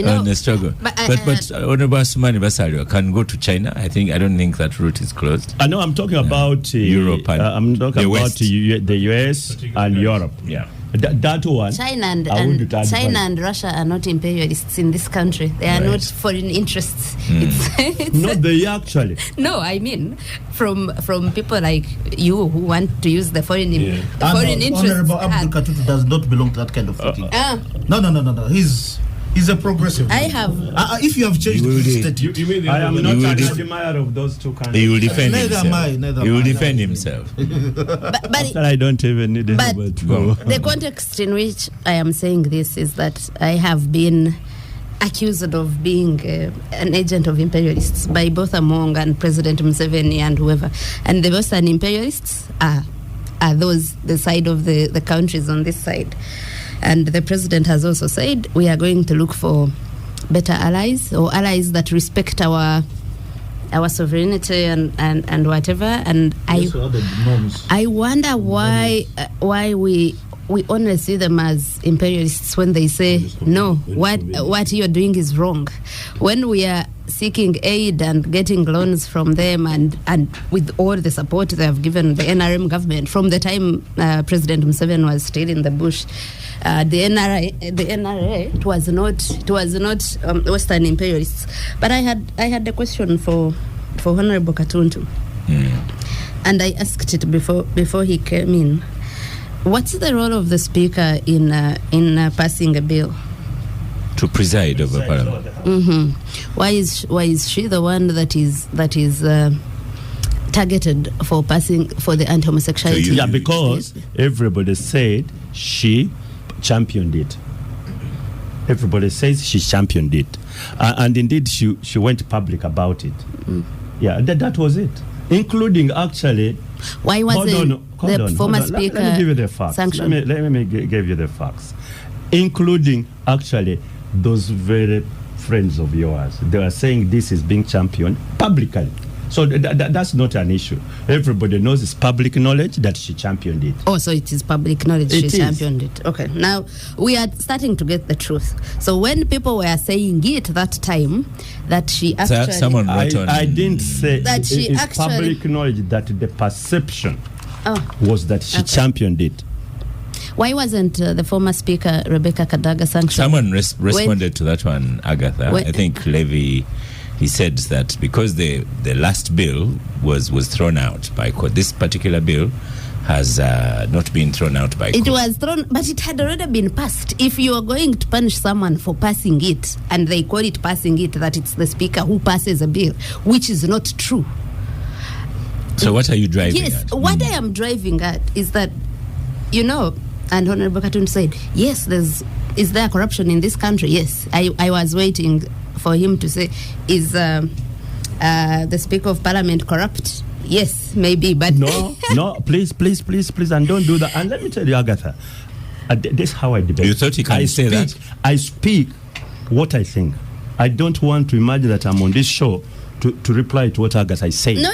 on the struggle. But Honorable Asumani Basalirwa can go to China. I don't think that route is closed. I know I'm talking about Europe and I'm talking about the US and Europe. Yeah. That one. China and Russia are not imperialists in this country. They are not foreign interests. It's no, they actually. No, I mean from people like you who want to use the foreign interests. Honorable Hon Katuntu does not belong to that kind of thinking. No. He's a progressive. I have. If you have changed the statute, I am not an admirer of those two countries. He will defend himself. Neither he will am I. defend himself. But I don't even need anybody to go. The context in which I am saying this is that I have been accused of being an agent of imperialists by both Among and President Museveni and whoever. And the Western imperialists are those the side of the countries on this side. And the president has also said we are going to look for better allies, or allies that respect our sovereignty and whatever. And I wonder why we only see them as imperialists when they say no, what you're doing is wrong. When we are seeking aid and getting loans from them, and with all the support they have given the NRM government from the time President Museveni was still in the bush, the NRA it was not Western imperialists. But I had a question for Honorable Katuntu, and I asked it before he came in. What's the role of the Speaker in passing a bill? To preside over Parliament. Why is she the one that is targeted for passing for the anti-homosexuality? Yeah, because everybody said she championed it. Everybody says she championed it, and indeed she went public about it. Yeah, that was it, including actually. Why wasn't the former Speaker? Let me give you the facts. Sanctioned? Let me give you the facts, including actually those very friends of yours. They are saying this is being championed publicly. So that's not an issue. Everybody knows it's public knowledge that she championed it. Oh, so it is public knowledge she championed it. Okay, now we are starting to get the truth. So when people were saying it that time, that she actually... Someone wrote on... I didn't say that she it's actually... public knowledge that the perception was that she championed it. Why wasn't the former Speaker, Rebecca Kadaga, sanctioned? Someone responded to that one, Agatha. I think Levy... He said that because the last bill was thrown out by court, this particular bill has not been thrown out by court. It was thrown, but it had already been passed. If you are going to punish someone for passing it, and they call it passing it, that it's the Speaker who passes a bill, which is not true. So what are you driving at? Yes, what I am driving at is that, and Honorable Katuntu said, yes, is there corruption in this country? Yes. I was waiting for him to say, is the Speaker of Parliament corrupt? Yes, maybe, but... No, please, and don't do that. And let me tell you, Agatha, this is how I debate. You thought you can say that? I speak what I think. I don't want to imagine that I'm on this show to reply to what Agatha is saying. No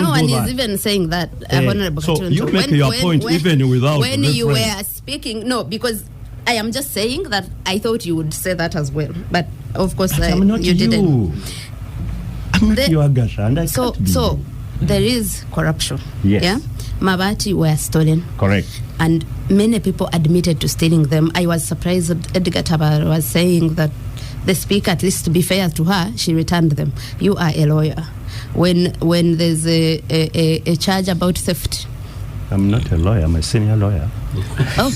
one is even saying that, Honorable So Katuntu. you make your point even without when reference. You were speaking, because I am just saying that I thought you would say that as well. But of course, I'm not you didn't. I'm not you, Agatha, and I can't be so you. There is corruption. Yes. Yeah? Mabati were stolen. Correct. And many people admitted to stealing them. I was surprised that Edgar Tabar was saying that the Speaker, at least to be fair to her, she returned them. You are a lawyer. When there's a charge about theft, I'm not a lawyer. I'm a senior lawyer. Oh,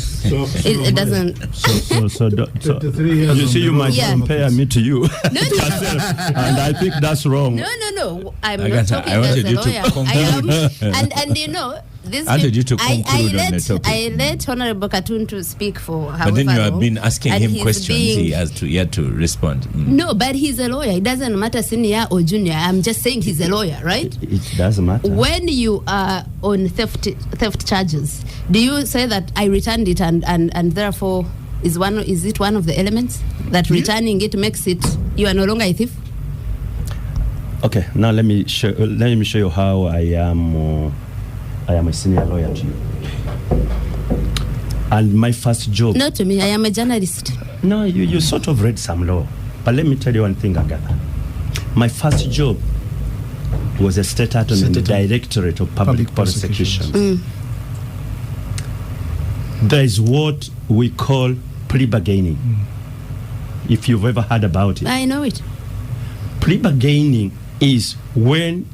it doesn't. You see, you might compare me to you. No. And I think that's wrong. No. I'm Agatha, not talking I wanted as a you to lawyer. conclude. And you know, this. I wanted you to conclude on the topic. I let Honorable Katuntu speak for however But then you have long, been asking and him he's questions. being- He has to yet to respond. No, but he's a lawyer. It doesn't matter senior or junior. I'm just saying he's a lawyer, right? It doesn't matter. When you are on theft charges, do you say that I returned it and therefore is it one of the elements that returning it makes it you are no longer a thief? Okay, now let me show you how I am a senior lawyer to you. And my first job. Not to me. I am a journalist. No, you sort of read some law. But let me tell you one thing, Agatha. My first job was a state attorney in the Directorate of Public Prosecutions. There is what we call plea bargaining. If you've ever heard about it. I know it. Plea bargaining is when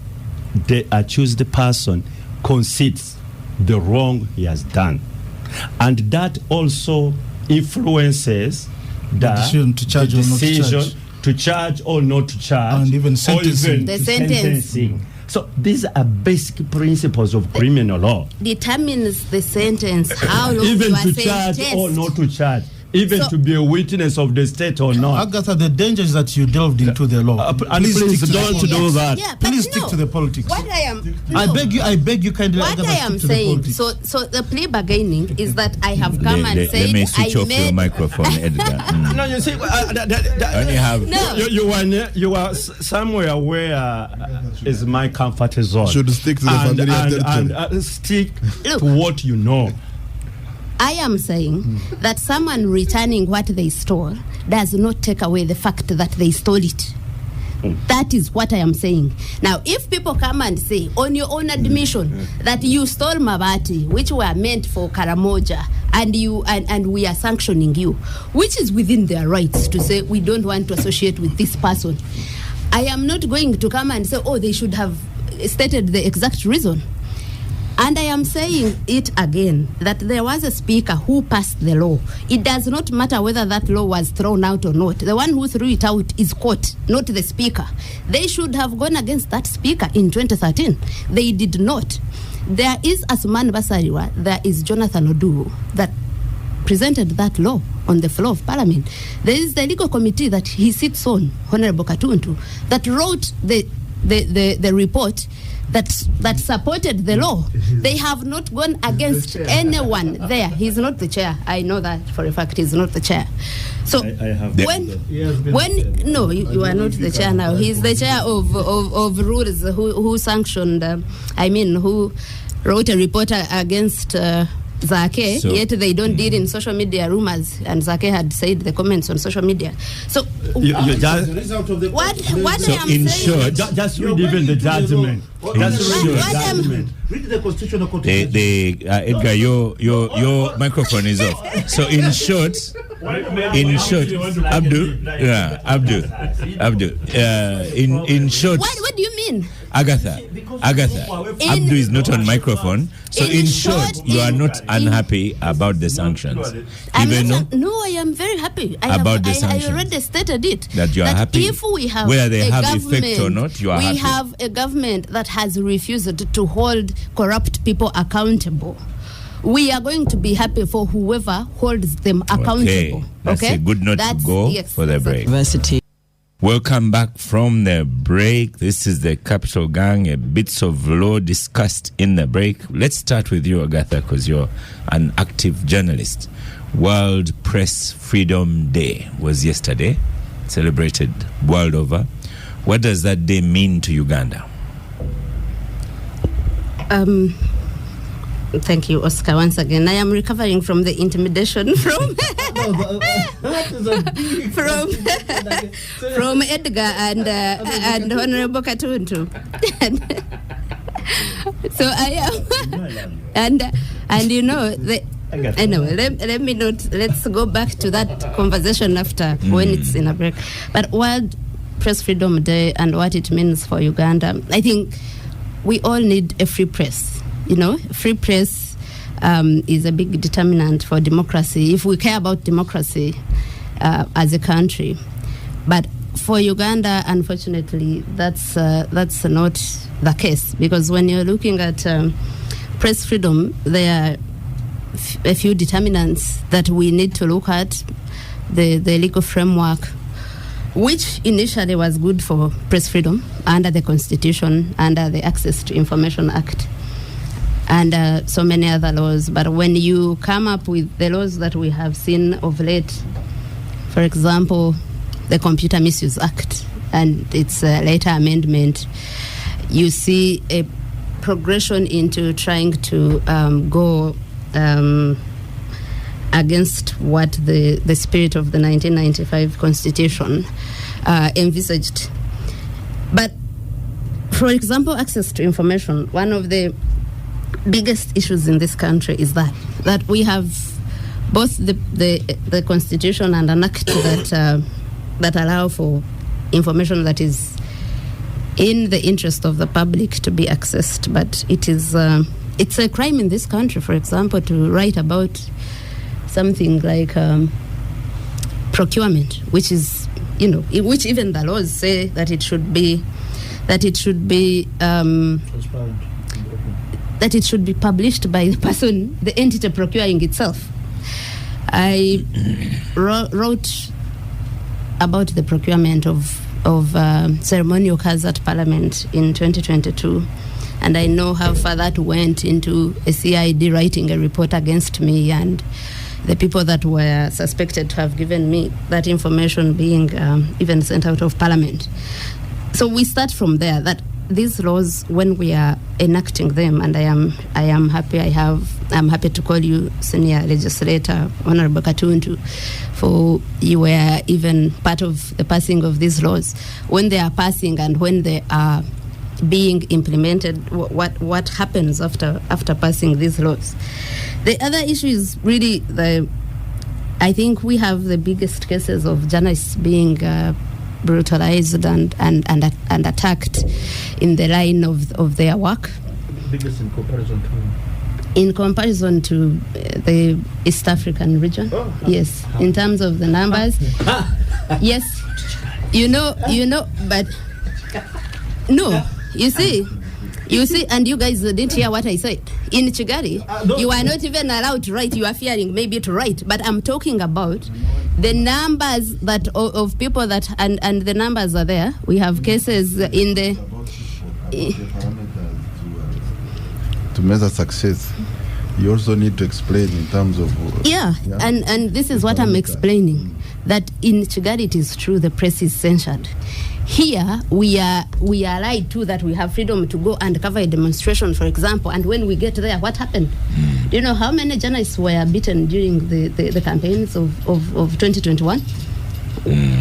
the accused person concedes the wrong he has done. And that also influences the decision to charge or not to charge. To charge or not to charge. And even sentencing. The sentencing. So these are basic principles of criminal law. Determines the sentence, how long Even you are to charge sentenced. or not to charge. Even to be a witness of the state or not. Agatha, the danger is that you delved into the law. And please don't do that. Yeah, but Please no. stick to the politics. What I am, I beg you kindly. what Agatha, I am stick to the saying, politics. so the plea bargaining is that I have come and said let me switch I off your made. microphone, Edgar. No, you see, Only have No. you are somewhere where is my comfort zone. Should stick to the familiar territory. and stick Look. to what you know. I am saying that someone returning what they stole does not take away the fact that they stole it. That is what I am saying. Now, if people come and say on your own admission that you stole mabati, which were meant for Karamoja, and we are sanctioning you, which is within their rights to say we don't want to associate with this person, I am not going to come and say, oh, they should have stated the exact reason. And I am saying it again, that there was a speaker who passed the law. It does not matter whether that law was thrown out or not. The one who threw it out is court, not the speaker. They should have gone against that speaker in 2013. They did not. There is Asuman Basariwa, there is Jonathan Oduo that presented that law on the floor of Parliament. There is the legal committee that he sits on, Honorable Katuntu, that wrote the report that supported the law. They have not gone against anyone there. He's not the chair. I know that for a fact. He's not the chair. So no, you are not the chair now. He's the chair of rules who sanctioned. Who wrote a report against. Zake, yet they don't deal in social media rumors, and Zake had said the comments on social media. So what So I am in saying, short, just read even the judgment. Read the constitutional court. Edgar, your microphone is off. So in short, Abdul. In short, what do you mean? Agatha, Abdul is not on microphone. So in short, you are not unhappy about the sanctions. No, I am very happy. I already stated it. That you are happy. If we have whether they have effect or not, you are happy. We have a government that has refused to hold corrupt people accountable. We are going to be happy for whoever holds them accountable. That's a good note to go for the break. Welcome back from the break. This is the Capital Gang, a bits of law discussed in the break. Let's start with you, Agatha, because you're an active journalist. World Press Freedom Day was yesterday, celebrated world over. What does that day mean to Uganda? Thank you, Oscar, once again. I am recovering from the intimidation from Edgar and Honorable Katuntu. So I am, and you know, anyway, let's go back to that conversation after when it's in a break. But World Press Freedom Day and what it means for Uganda, I think we all need a free press. You know, free press is a big determinant for democracy, if we care about democracy as a country. But for Uganda, unfortunately, that's not the case, because when you're looking at press freedom, there are a few determinants that we need to look at. The legal framework, which initially was good for press freedom under the Constitution, under the Access to Information Act, and so many other laws. But when you come up with the laws that we have seen of late, for example, the Computer Misuse Act and its later amendment, you see a progression into trying to go against what the spirit of the 1995 Constitution envisaged. But, for example, access to information, one of the biggest issues in this country is that we have both the Constitution and an act that allow for information that is in the interest of the public to be accessed, but it's a crime in this country, for example, to write about something like procurement, which is, which even the laws say that it should be Transparent. that it should be published by the person, the entity procuring itself. I wrote about the procurement of ceremonial cards at Parliament in 2022, and I know how far that went into a CID writing a report against me and the people that were suspected to have given me that information being even sent out of Parliament. So we start from there, that these laws, when we are enacting them, and I am happy I'm happy to call you senior legislator, Honorable Katuntu, for you were even part of the passing of these laws. When they are passing and when they are being implemented, what happens after passing these laws? The other issue is really I think we have the biggest cases of journalists being brutalized and attacked in the line of their work. Biggest in comparison to? In comparison to the East African region, yes. In terms of the numbers, yes. But no. You see, and you guys didn't hear what I said. In Kigali, you are not even allowed to write. You are fearing maybe to write. But I'm talking about the numbers that of people that, and the numbers are there. We have cases in the... To measure success, you also need to explain in terms of... And this is what I'm explaining. That in Kigali, it is true the press is censored. Here, we are lied to that we have freedom to go and cover a demonstration, for example, and when we get there, what happened? Do you know how many journalists were beaten during the campaigns of 2021?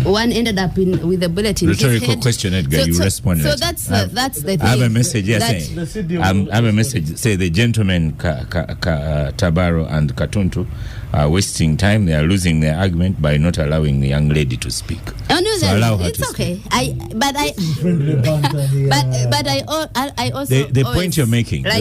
One ended up with a bullet in his head. Rhetorical question, Edgar. You responded. So that's the thing. I have a message. Yes, I have a message. Say the gentlemen Tabaro and Katuntu are wasting time. They are losing their argument by not allowing the young lady to speak. Oh no, so allow her it's to okay. Speak. I also the point you're making. There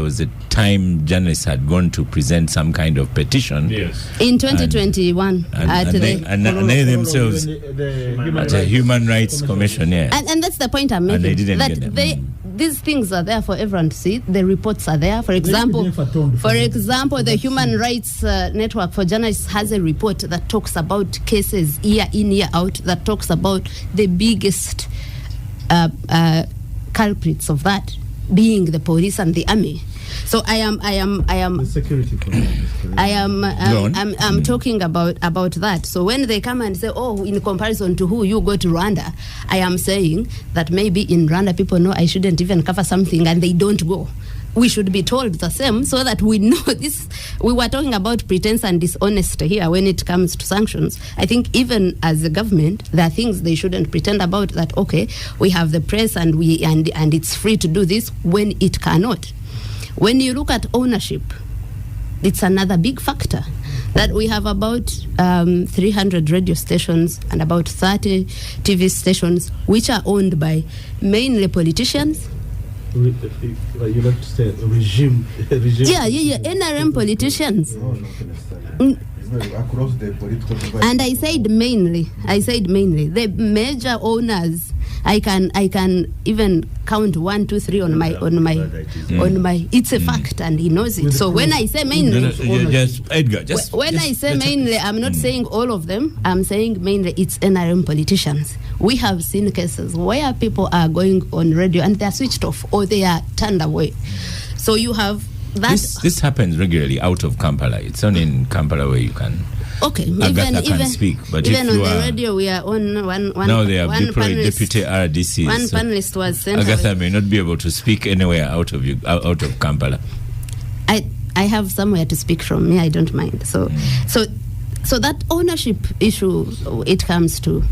was a time journalists had gone to present some kind of petition. Yes. In 2021 and they themselves at a Human Rights Commission. Yeah. And that's the point I'm making. And they didn't get them. These things are there for everyone to see. The reports are there. For example, the Human Rights Network for Journalists has a report that talks about cases year in, year out, that talks about the biggest culprits of that being the police and the army. So I am the security. I'm talking about that. So when they come and say, oh, in comparison to who you go to Rwanda, I am saying that maybe in Rwanda people know I shouldn't even cover something and they don't go. We should be told the same so that we know this. We were talking about pretense and dishonesty here when it comes to sanctions. I think even as a government, there are things they shouldn't pretend about, that, okay, we have the press and it's free to do this when it cannot. When you look at ownership, it's another big factor, that we have about 300 radio stations and about 30 TV stations which are owned by mainly politicians you like to say regime. Yeah, NRM politicians. No, not necessarily. Across the political divide. And I said mainly the major owners. I can even count 1, 2, 3 on my. It's a fact, and he knows it. So when I say mainly, when I say mainly, I'm not saying all of them. I'm saying mainly it's NRM politicians. We have seen cases where people are going on radio and they are switched off or they are turned away. So you have. This happens regularly out of Kampala. It's only in Kampala where you can. Okay, Agather can speak, but even if you on the are, radio, we are on one. Now they have one deployed deputy RDCs. One panelist was sent. Agather may not be able to speak anywhere out of Kampala. I have somewhere to speak from. Me, I don't mind. So that ownership issue, it comes to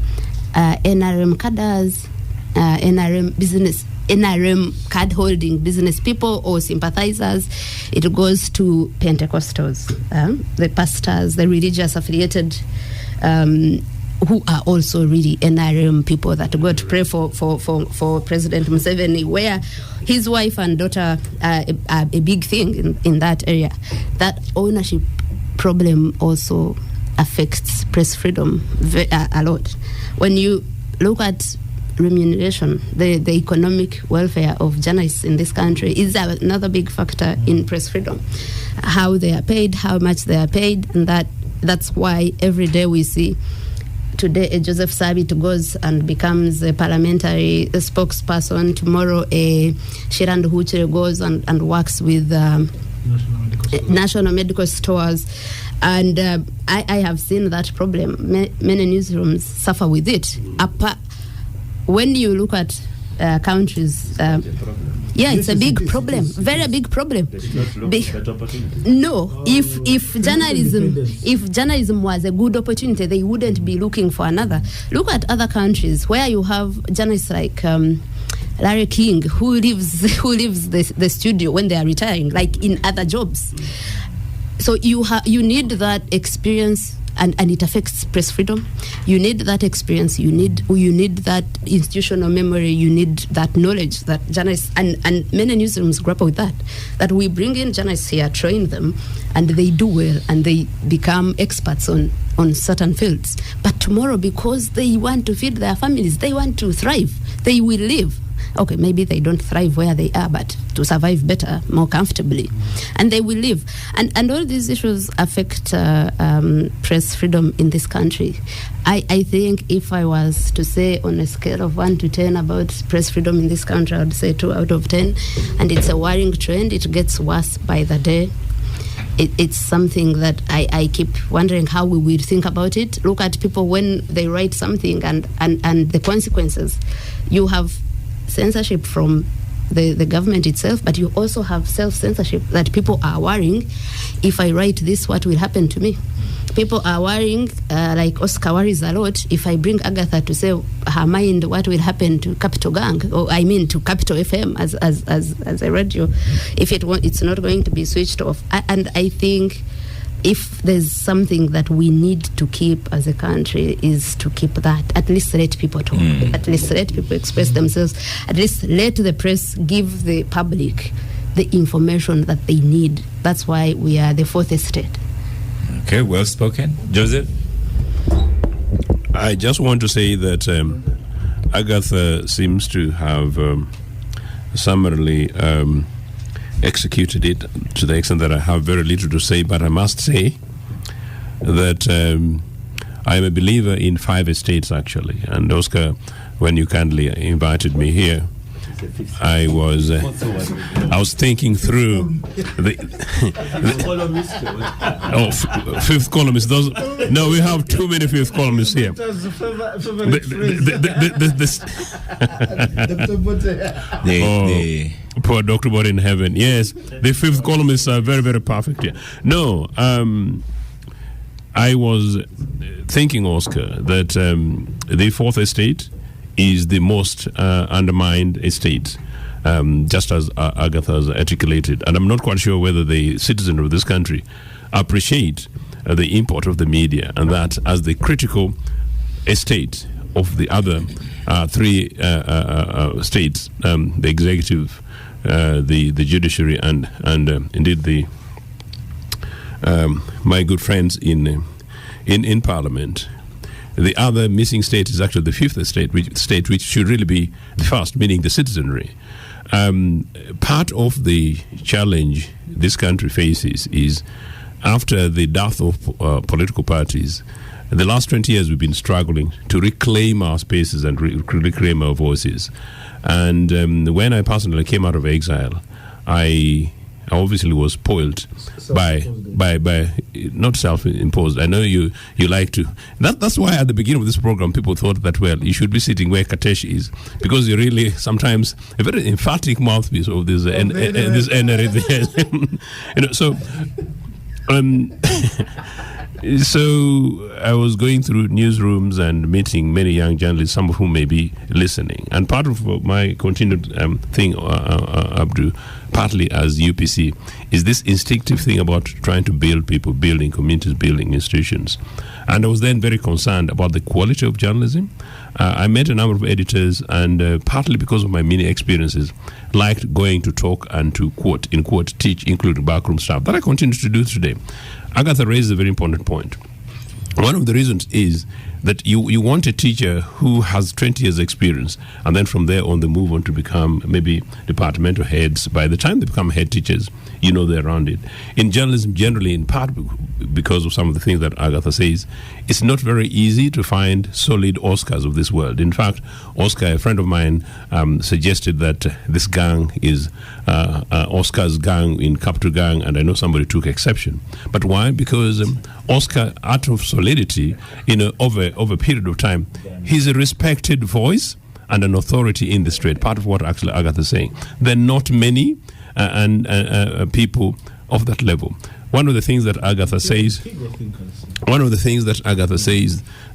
NRM cadres, NRM business. NRM card holding business people or sympathizers. It goes to Pentecostals, the pastors, the religious affiliated, who are also really NRM people that go to pray for President Museveni, where his wife and daughter are a big thing in that area. That ownership problem also affects press freedom a lot. When you look at remuneration, the economic welfare of journalists in this country is another big factor in press freedom. How they are paid, how much they are paid, and that's why every day we see today a Joseph Sabit goes and becomes a parliamentary spokesperson. Tomorrow a Shirand Huchere goes and works with national medical stores. And I have seen that problem. Many newsrooms suffer with it. When you look at countries, it's a big problem, very big problem. No, if journalism was a good opportunity, they wouldn't be looking for another. Look at other countries where you have journalists like Larry King, who leaves the studio when they are retiring, like in other jobs. So you need that experience. And it affects press freedom. You need that experience. You need that institutional memory. You need that knowledge that journalists and many newsrooms grapple with that. That we bring in journalists here, train them, and they do well, and they become experts on certain fields. But tomorrow, because they want to feed their families, they want to thrive, they will leave. Okay, maybe they don't thrive where they are, but to survive better, more comfortably, and they will live. And all these issues affect press freedom in this country. I think if I was to say on a scale of 1 to 10 about press freedom in this country, I would say 2 out of 10. And it's a worrying trend. It gets worse by the day. It's something that I keep wondering how we will think about it. Look at people when they write something and the consequences. You have censorship from the government itself, but you also have self-censorship that people are worrying, if I write this, what will happen to me? People are worrying, like Oscar worries a lot, if I bring Agather to say her mind, what will happen to Capital Gang, or I mean to Capital FM as a radio, if it's not going to be switched off. And I think if there's something that we need to keep as a country is to keep that. At least let people talk. At least let people express themselves. At least let the press give the public the information that they need. That's why we are the fourth estate. Okay, well spoken. Joseph? I just want to say that Agatha seems to have summarily executed it to the extent that I have very little to say, but I must say that I am a believer in 5 estates, actually. And Oscar, when you kindly invited me here, I was thinking through fifth columnist. No, we have too many fifth columnists here. Poor Dr. Body in heaven. Yes, the fifth columnists are very, very perfect here. No, I was thinking, Oscar, that the fourth estate is the most undermined estate, just as Agatha has articulated. And I'm not quite sure whether the citizens of this country appreciate the import of the media, and that as the critical estate of the other 3 states, the executive, the judiciary and indeed the my good friends in Parliament. The other missing state is actually the fifth state, which should really be the first, meaning the citizenry. Part of the challenge this country faces is after the death of political parties. The last 20 years we've been struggling to reclaim our spaces and reclaim our voices. And when I personally came out of exile, I obviously was spoiled by not self-imposed. I know you like to. That's why at the beginning of this program people thought that, well, you should be sitting where Katesh is, because you're really sometimes a very emphatic mouthpiece of this so. So I was going through newsrooms and meeting many young journalists, some of whom may be listening. And part of my continued thing, Abdu, partly as UPC, is this instinctive thing about trying to build people, building communities, building institutions. And I was then very concerned about the quality of journalism. I met a number of editors, and partly because of my many experiences, liked going to talk and to quote, in quote, teach, including backroom staff. That I continue to do today. Agatha raises a very important point. One of the reasons is that you want a teacher who has 20 years experience, and then from there on they move on to become maybe departmental heads. By the time they become head teachers, you know they're around it. In journalism, generally, in part because of some of the things that Agatha says, it's not very easy to find solid Oscars of this world. In fact, Oscar, a friend of mine, suggested that this gang is Oscar's gang in Capital Gang, and I know somebody took exception. But why? Because Oscar, out of solidity, over a period of time, he's a respected voice and an authority in the street. Part of what actually Agatha is saying. There are not many people of that level. One of the things that Agatha says,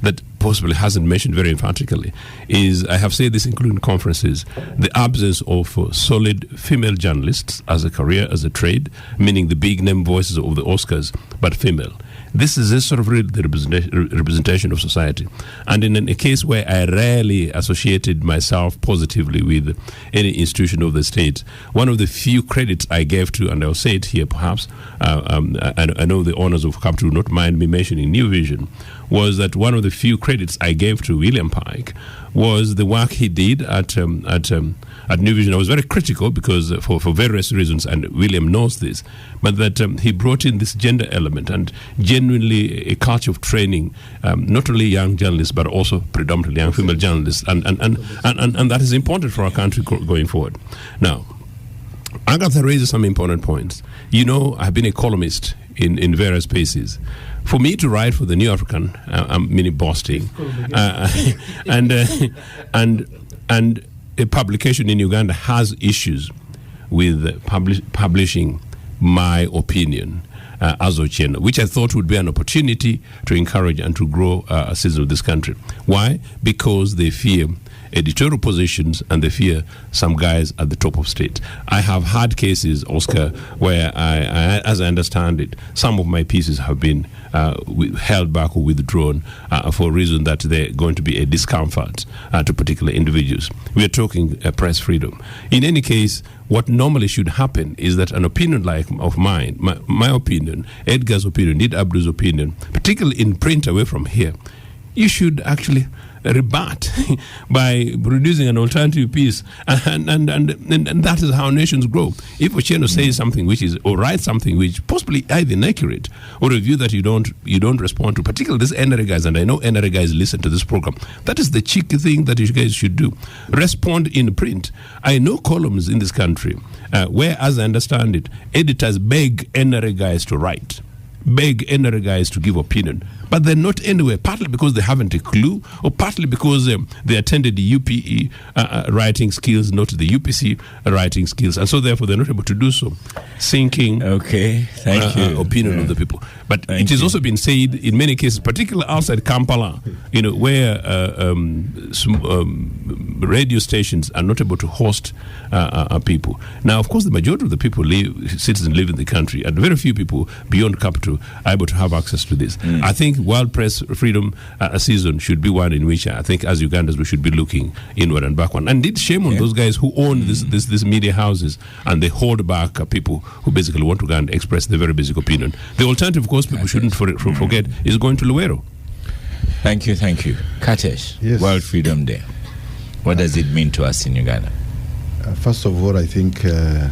that possibly hasn't mentioned very emphatically is, I have said this including conferences, the absence of solid female journalists as a career, as a trade, meaning the big name voices of the Oscars, but female. This is a sort of really the representation of society. And in a case where I rarely associated myself positively with any institution of the state, one of the few credits I gave to, and I'll say it here perhaps, I know the owners of Capital will not mind me mentioning New Vision, was that one of the few credits I gave to William Pike was the work he did at New Vision. I was very critical because for various reasons, and William knows this, but that he brought in this gender element and genuinely a culture of training, not only young journalists but also predominantly young female journalists, and that is important for our country going forward. Now, Agatha raises some important points. I've been a columnist in various spaces. For me to write for the New African, meaning Boston, and a publication in Uganda has issues with publishing my opinion as Ochieno, which I thought would be an opportunity to encourage and to grow a citizen of this country. Why? Because they fear editorial positions and they fear some guys at the top of state. I have had cases, Oscar, where I, as I understand it, some of my pieces have been held back or withdrawn for a reason that they're going to be a discomfort to particular individuals. We are talking press freedom. In any case, what normally should happen is that an opinion like of mine, my opinion, Edgar's opinion, Nid Abdu's opinion, particularly in print away from here, you should actually rebut by producing an alternative piece, and that is how nations grow. If Ochieno says something which is, or writes something which possibly either inaccurate or a view that you don't respond to, particularly this NRA guys, and I know NRA guys listen to this program, that is the cheeky thing that you guys should do. Respond in print. I know columns in this country where, as I understand it, editors beg NRA guys to write, beg NRA guys to give opinion, but they're not anywhere, partly because they haven't a clue, or partly because they attended the UPE writing skills, not the UPC writing skills, and so therefore they're not able to do so. Sinking opinion of the people. But it has also been said in many cases, particularly outside Kampala, where radio stations are not able to host people. Now, of course, the majority of the citizens live in the country, and very few people beyond Capital to have access to this. I think World Press Freedom season should be one in which I think as Ugandans we should be looking inward and backward. And indeed, shame on those guys who own this media houses and they hold back people who basically want to go and express their very basic opinion. The alternative, of course, people shouldn't forget, is going to Luwero. Thank you. Katesh, Yes. World Freedom Day. What does it mean to us in Uganda? First of all, I think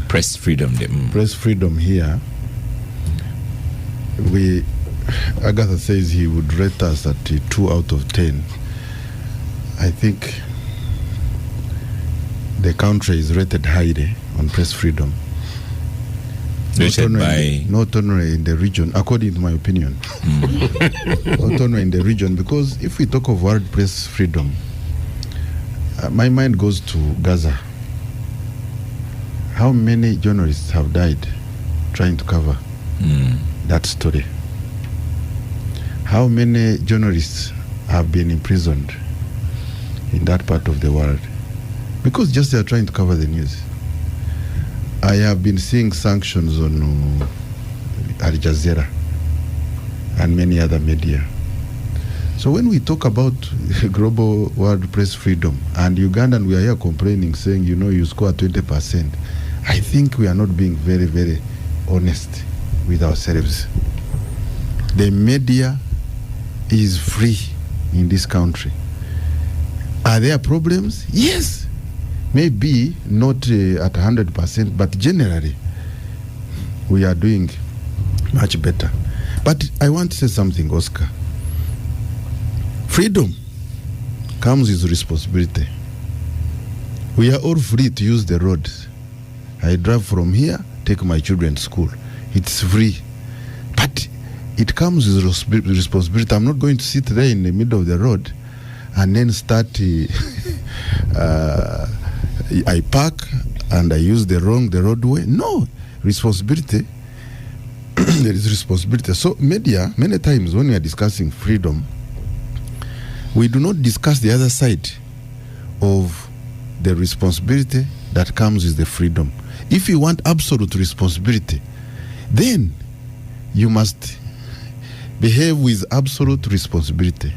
Press Freedom Day. press freedom here, Agather says he would rate us at 2 out of 10. I think the country is rated highly on press freedom. Not only in the region, according to my opinion. Not only in the region, because if we talk of world press freedom, my mind goes to Gaza. How many journalists have died trying to cover that story? How many journalists have been imprisoned in that part of the world? Because just they are trying to cover the news. I have been seeing sanctions on Al Jazeera and many other media. So when we talk about global world press freedom and Ugandan, we are here complaining, saying, you score 20%. I think we are not being very, very honest with ourselves. The media is free in this country. Are there problems? Yes. Maybe not at 100%, but generally we are doing much better. But I want to say something, Oscar. Freedom comes with responsibility. We are all free to use the roads. I drive from here, take my children to school. It's free. But it comes with responsibility. I'm not going to sit there in the middle of the road and then start I park and I use the roadway. No, responsibility. There is responsibility. So media, many times when we are discussing freedom, we do not discuss the other side of the responsibility that comes with the freedom. If you want absolute responsibility, then you must behave with absolute responsibility.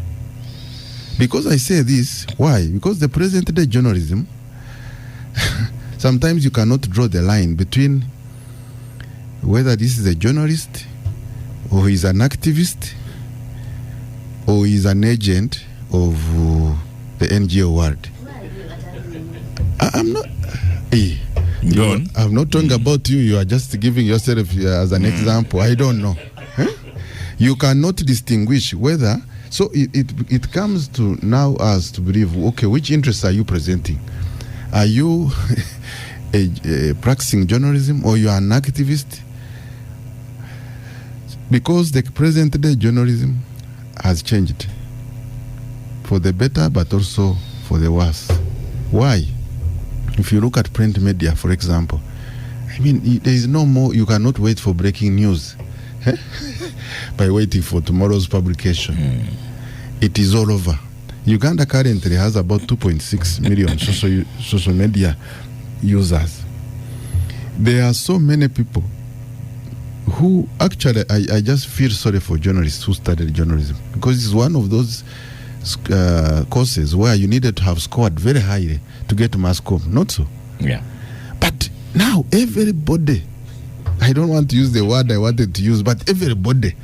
Because I say this, why? Because the present day journalism, sometimes you cannot draw the line between whether this is a journalist or he's an activist or he's an agent of the NGO world. I'm not. I'm not talking about you. You are just giving yourself as an example. I don't know. You cannot distinguish whether. So it comes to now us to believe. Okay, which interests are you presenting? Are you a practicing journalism or you are an activist? Because the present day journalism has changed for the better, but also for the worse. Why? If you look at print media, for example, I mean, there is no more. You cannot wait for breaking news by waiting for tomorrow's publication. It is all over. Uganda currently has about 2.6 million social media users. There are so many people who actually, I just feel sorry for journalists who studied journalism, because it's one of those courses where you needed to have scored very highly to get mass comm. Not so. Yeah. But now everybody, I don't want to use the word I wanted to use, but everybody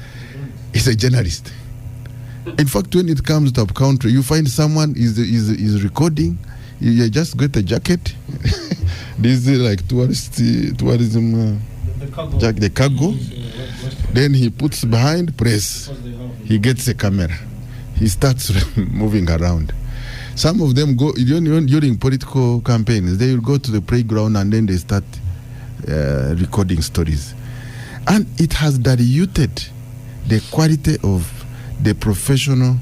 is a journalist. In fact, when it comes to our country, you find someone is recording. You just get a jacket. This is like tourism. The cargo. Then he puts behind press. He gets a camera. He starts moving around. Some of them go during political campaigns. They will go to the playground and then they start recording stories, and it has diluted the quality of the professional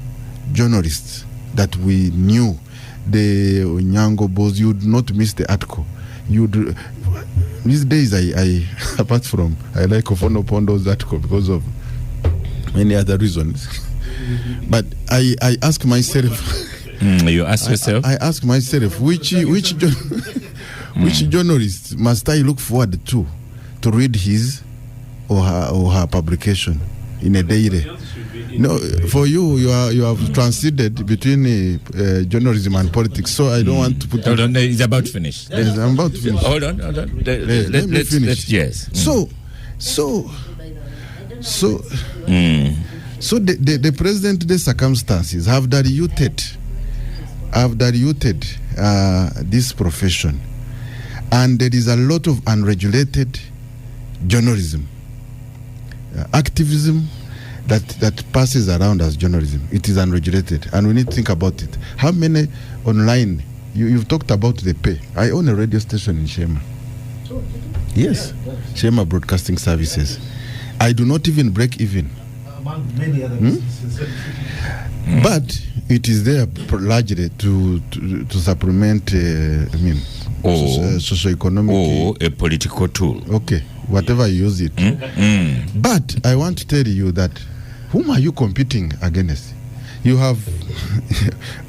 journalists that we knew. The Onyango Boss, you would not miss the article. These days, I apart from I like Ofono Pondo's article because of many other reasons. But I ask myself. You ask yourself. I ask myself which journalist must I look forward to read his or her publication? in a daily. No, for you have transited between journalism and politics. So I don't want to put. Hold on, it's about to finish. Yes, I'm about to finish. Hold on. Let me finish. Yes. So the present day circumstances have diluted this profession, and there is a lot of unregulated journalism, activism that passes around as journalism. It is unregulated, and we need to think about it. How many online? You've talked about the pay. I own a radio station in Shema. Yes, Shema Broadcasting Services. I do not even break even. Among many other businesses. But it is there largely to supplement, socioeconomic. Or a political tool. Okay, whatever you use it. But I want to tell you that whom are you competing against? You have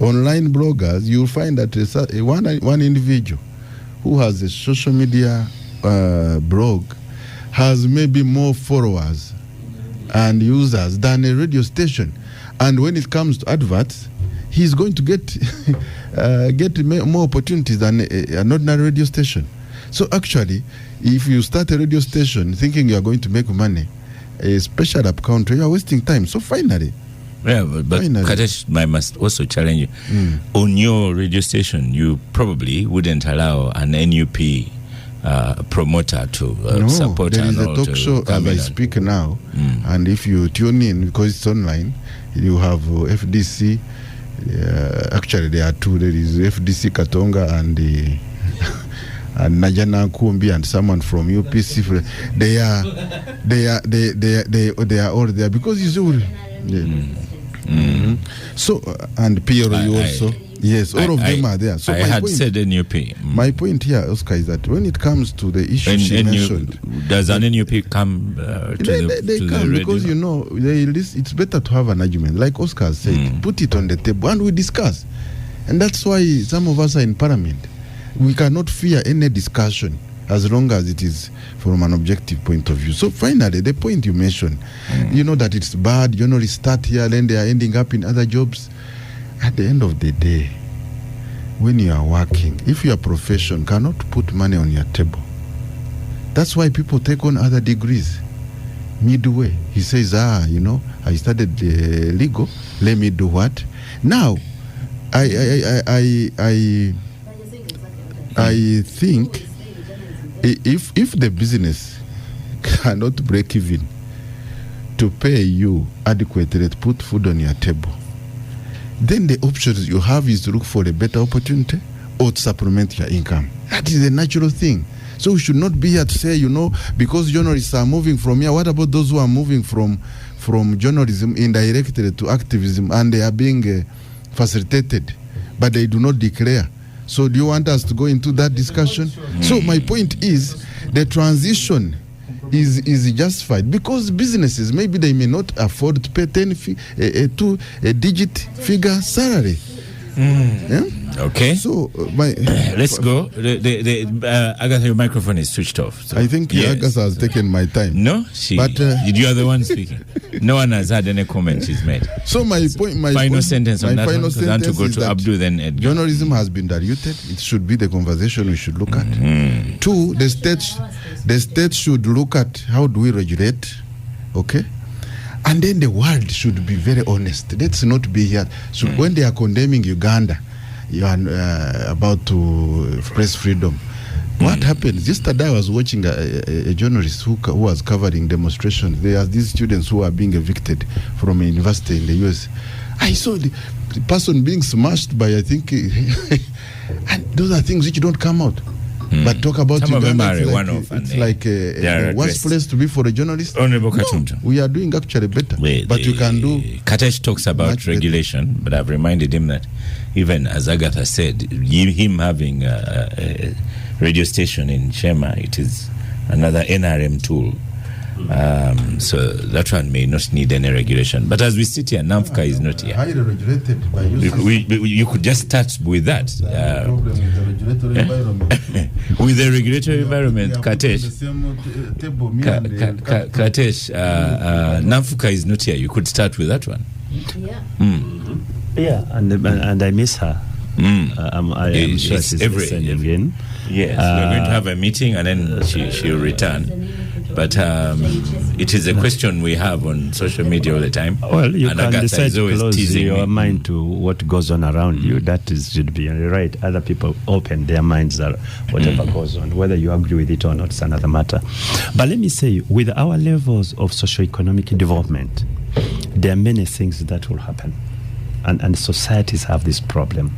online bloggers. You'll find that one individual who has a social media blog has maybe more followers and users than a radio station. And when it comes to adverts, he's going to get more opportunities than an ordinary radio station. So actually, if you start a radio station thinking you are going to make money, a special up country, you are wasting time. So finally, but Katesh, I must also challenge you. On your radio station, you probably wouldn't allow an NUP promoter to support. There is a talk show as I speak now, and if you tune in, because it's online, you have FDC. Actually, there are two. There is FDC Katonga and Najana Kumbi and someone from UPC. They are all there because it's all. So and PRU also. Yes, all of them are there. So I had said NUP. My point here, Oscar, is that when it comes to the issue she mentioned, does an NUP come they come because it's better to have an argument. Like Oscar said, put it on the table and we discuss. And that's why some of us are in Parliament. We cannot fear any discussion as long as it is from an objective point of view. So finally, the point you mentioned, that it's bad, journalists start here, then they are ending up in other jobs. At the end of the day, when you are working, if your profession cannot put money on your table, that's why people take on other degrees. Midway, he says, I studied legal, let me do what? Now, I think if the business cannot break even to pay you adequately to put food on your table, then the options you have is to look for a better opportunity or to supplement your income. That is a natural thing. So we should not be here to say, because journalists are moving from here, what about those who are moving from journalism indirectly to activism and they are being facilitated, but they do not declare? So do you want us to go into that discussion? So my point is the transition is justified because businesses, maybe they may not afford to pay a digit figure salary. Okay. So let's go. Agatha, your microphone is switched off. So. I think Agatha has taken my time. No, but you are the one speaking. No one has had any comment she's made. So my final sentence on that one, because I want to go to Abdul then Edgar. Journalism has been diluted. It should be the conversation we should look at. Two, the state should look at how do we regulate, okay? And then the world should be very honest. Let's not be here. So when they are condemning Uganda, you are about to press freedom. What happens? Yesterday I was watching a journalist who was covering demonstrations. There are these students who are being evicted from a university in the US. I saw the person being smashed by, I think, and those are things which don't come out. But talk about some Uganda, it's like a worst place to be for a journalist. Honorable Katuntu. We are doing actually better. But you can do. Katesh talks about regulation, but I've reminded him that even as Agatha said, him having a radio station in Shema, it is another NRM tool. So that one may not need any regulation. But as we sit here, NAMFCA is not here. Highly regulated by You could just start with that. problem with the regulatory environment. With the regulatory environment, Katesh, NAMFCA is not here. You could start with that one. Yeah. Yeah, and I miss her. I am sure she's listening in. Yes, we're going to have a meeting and then she'll return. But it is a question we have on social media all the time. Well, you and can Agatha decide is to always close teasing your me. mind to what goes on around you. That should be right. Other people open their minds at whatever goes on. Whether you agree with it or not is another matter. But let me say, with our levels of socio-economic development, there are many things that will happen. And societies have this problem.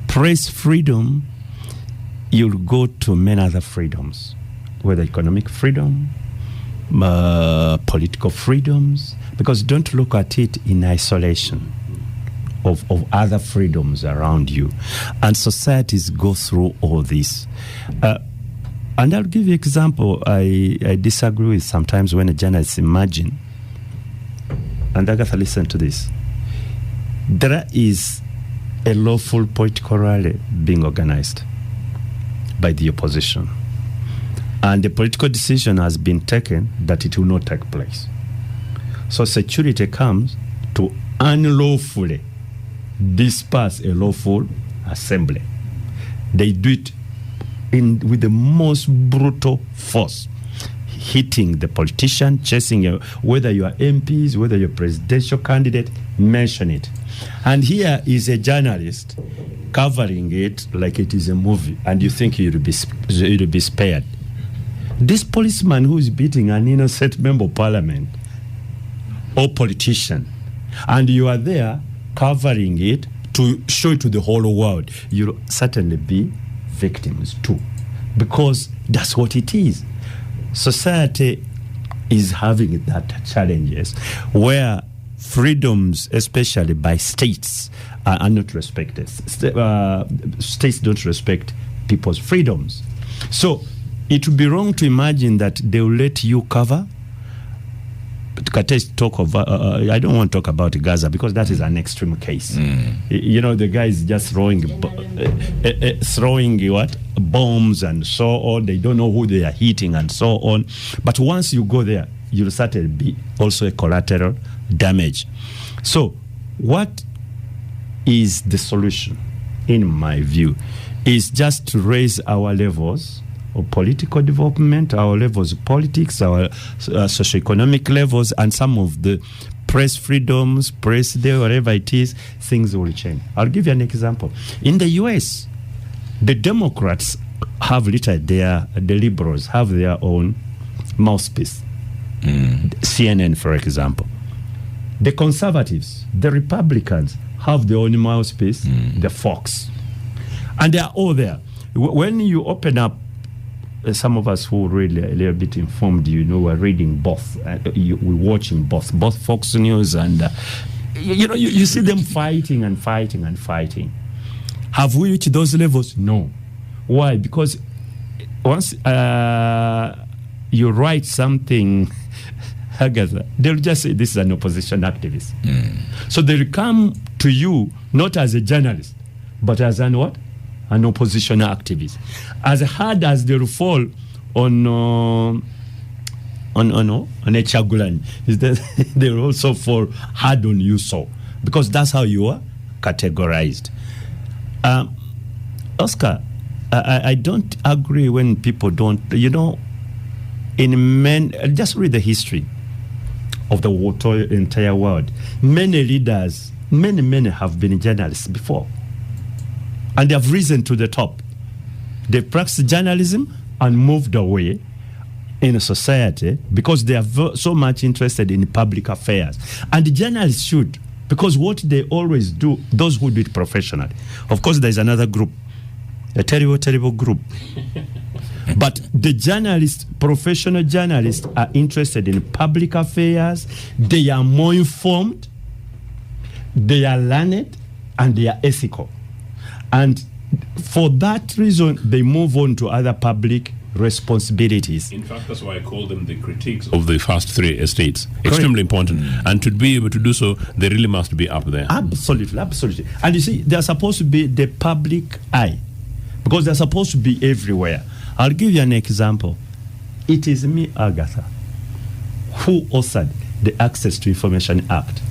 Press freedom, you'll go to many other freedoms, whether economic freedom, political freedoms, because don't look at it in isolation of other freedoms around you. And societies go through all this. And I'll give you an example. I disagree with sometimes when a journalist imagine, and Agatha, listen to this. There is a lawful political rally being organized by the opposition. And the political decision has been taken that it will not take place. So security comes to unlawfully disperse a lawful assembly. They do it with the most brutal force, hitting the politician, chasing you, whether you are MPs, whether you're presidential candidate, mention it. And here is a journalist covering it like it is a movie, and you think you'll be spared. This policeman who is beating an innocent member of parliament or politician, and you are there covering it to show it to the whole world, you'll certainly be victims too, because that's what it is. Society is having that challenges where freedoms, especially by states, are not respected. States don't respect people's freedoms. So it would be wrong to imagine that they will let you cover. Katesh talk of, I don't want to talk about Gaza because that is an extreme case. You know, the guy is just throwing what? Bombs and so on. They don't know who they are hitting and so on. But once you go there, you'll certainly be also a collateral damage. So what is the solution, in my view, is just to raise our levels of political development, our levels of politics, our socioeconomic levels, and some of the press freedoms, press day, whatever it is, things will change. I'll give you an example. In the US, the Democrats have the liberals have their own mouthpiece. CNN, for example. The conservatives, the Republicans, have their own mouthpiece, the Fox. And they are all there. When you open up, some of us who really a little bit informed, we're reading both. We're watching both Fox News and, you see them fighting and fighting and fighting. Have we reached those levels? No. Why? Because once you write something, Agatha, they'll just say this is an opposition activist. So they'll come to you not as a journalist, but as an what? An opposition activist. As hard as they'll fall on a Chagulan, they'll also fall hard on you, so because that's how you are categorized. Oscar, I don't agree when people don't. Just read the history of the entire world. Many leaders, many have been journalists before. And they have risen to the top. They practiced journalism and moved away in a society because they are so much interested in public affairs. And the journalists should, because what they always do, those who do it professionally. Of course, there's another group, a terrible group. But the journalists, professional journalists, are interested in public affairs. They are more informed, they are learned, and they are ethical. And for that reason, they move on to other public responsibilities. In fact, that's why I call them the critiques of the first three estates. Extremely important. And to be able to do so, they really must be up there. Absolutely. And you see, they're supposed to be the public eye because they're supposed to be everywhere. I'll give you an example. It is me, Agather, who authored the Access to Information Act.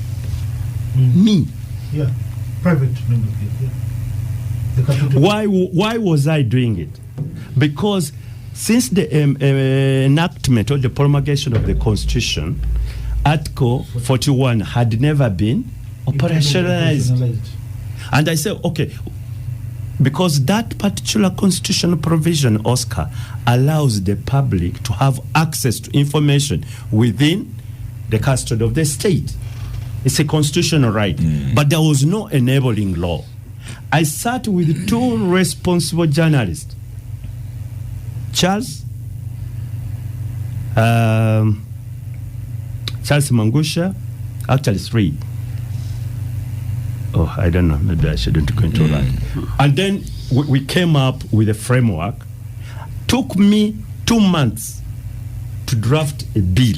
Me. Yeah, private member. Yeah. Why was I doing it? Because since the enactment or the promulgation of the Constitution, Article 41 had never been operationalized. And I said, okay, because that particular constitutional provision, Oscar, allows the public to have access to information within the custody of the state. It's a constitutional right. But there was no enabling law. I sat with two responsible journalists, Charles Mangusha, actually three. Oh, I don't know, maybe I shouldn't go into that. And then we came up with a framework. Took me 2 months to draft a bill,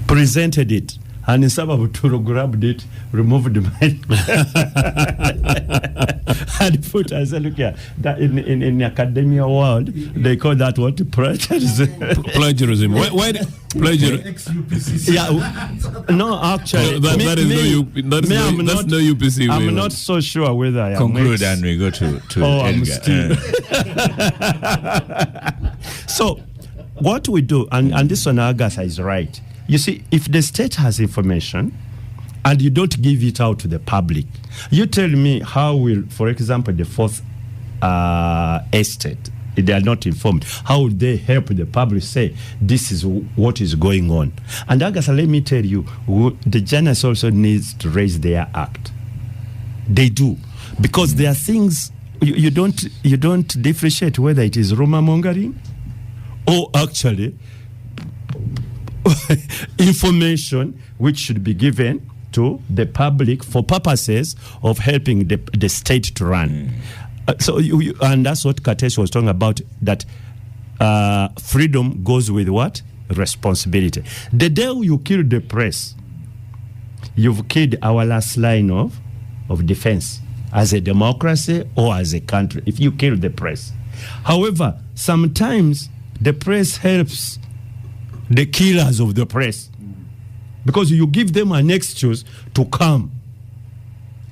presented it, and in Sababuturo grabbed it, removed the mind, and put, I said, look here, that in the academia world, they call that what? Plagiarism. Plagiarism. Why plagiarism? Yeah, no, actually. That's no UPC. I'm not so sure whether I am. Conclude and we go to I'm still. So, what we do, and this one, Agatha is right. You see, if the state has information and you don't give it out to the public, you tell me how will, for example, the fourth estate, if they are not informed, how would they help the public say this is what is going on? And Agatha, let me tell you, the journalists also needs to raise their act. They do, because there are things you don't differentiate whether it is rumor mongering or actually information which should be given to the public for purposes of helping the state to run. And that's what Katesh was talking about, that freedom goes with what? Responsibility. The day you kill the press, you've killed our last line of defense as a democracy or as a country, if you kill the press. However, sometimes the press helps the killers of the press, because you give them an excuse to come.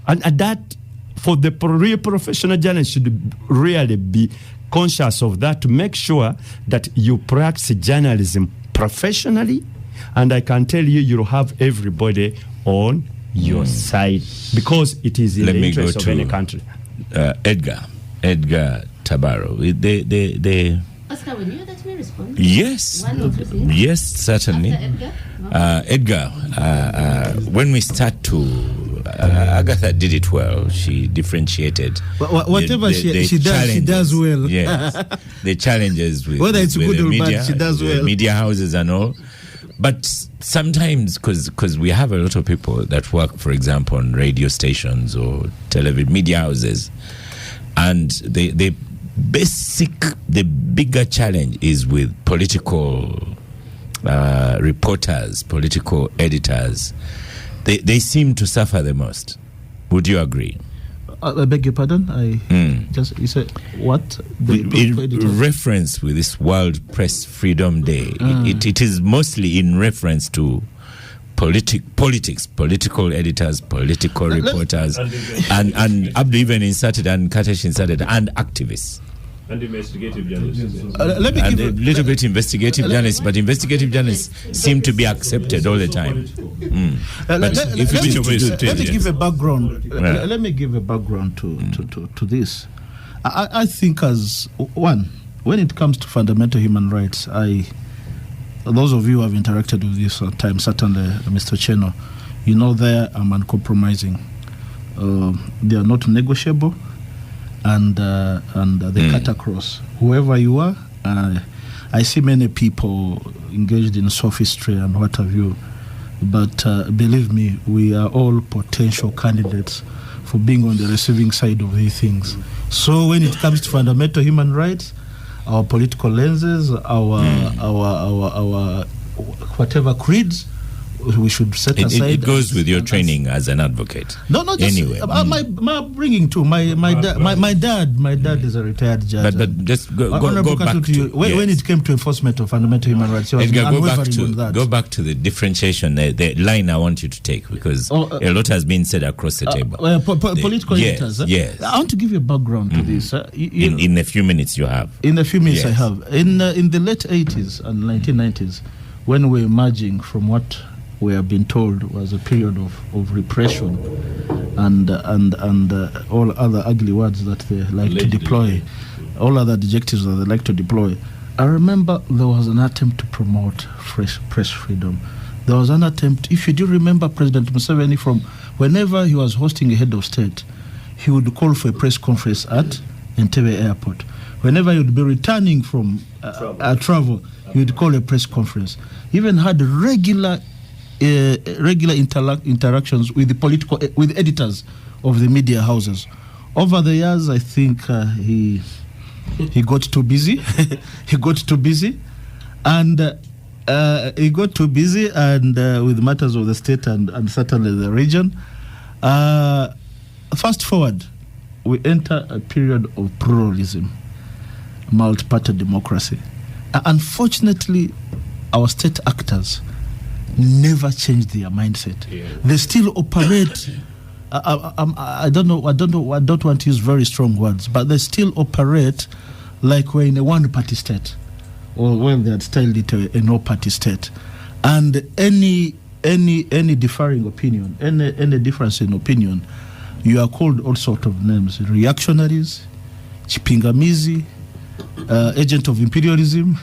And that, for the real professional journalist, should really be conscious of that, to make sure that you practice journalism professionally. And I can tell you, you'll have everybody on your side, because it is in the interest of any country. Edgar Tabaro. They Oscar, will you let me respond? Yes. Yes, certainly. Edgar, when we start to... Agatha did it well. She differentiated. Whatever she does well. Yes. The challenges with, whether it's with good the or media, bad, she does well. Media houses and all. But sometimes, because we have a lot of people that work, for example, on radio stations or television media houses, and the bigger challenge is with political reporters, political editors. They seem to suffer the most. Would you agree? I beg your pardon? You said what? In reference with this World Press Freedom Day, it is mostly in reference to politics, political editors, political reporters, and Abdu even inserted, and Katesh inserted, and activists. And investigative journalists. And a little bit investigative journalists, but investigative journalists seem to be accepted all the time. Let me give a background. Let me give a background to this. I think, as one, when it comes to fundamental human rights, those of you who have interacted with this time, certainly Mr. Cheno, you know there I'm uncompromising. They are not negotiable. And they cut across. Whoever you are, I see many people engaged in sophistry and what have you, but believe me, we are all potential candidates for being on the receiving side of these things. So when it comes to fundamental human rights, our political lenses, our whatever creeds, we should set aside. It goes with your training as an advocate. No, just anyway. My bringing to my dad is a retired judge. But just go back to when it came to enforcement of fundamental human rights. Go back to the differentiation, the line I want you to take, because a lot has been said across the table. Political leaders. Yes. I want to give you a background to this. In a few minutes you have. In a few minutes I have. In the late 80s and 1990s, when we were emerging from what we have been told was a period of repression and all other ugly words that they like to deploy, all other adjectives that they like to deploy. I remember there was an attempt to promote press freedom. There was an attempt, if you do remember President Museveni, from whenever he was hosting a head of state, he would call for a press conference at Entebbe Airport. Whenever he would be returning from travel, he would call a press conference. He even had regular interactions with with editors of the media houses. Over the years, I think he got too busy. He got too busy with matters of the state and certainly the region. Fast forward, we enter a period of pluralism, multi-party democracy. Unfortunately, our state actors never changed their mindset. They still operate. I don't want to use very strong words, but they still operate like we're in a one-party state, or when they had styled it a no-party state. And any differing opinion, any difference in opinion, you are called all sorts of names: reactionaries, chipingamizi, agent of imperialism.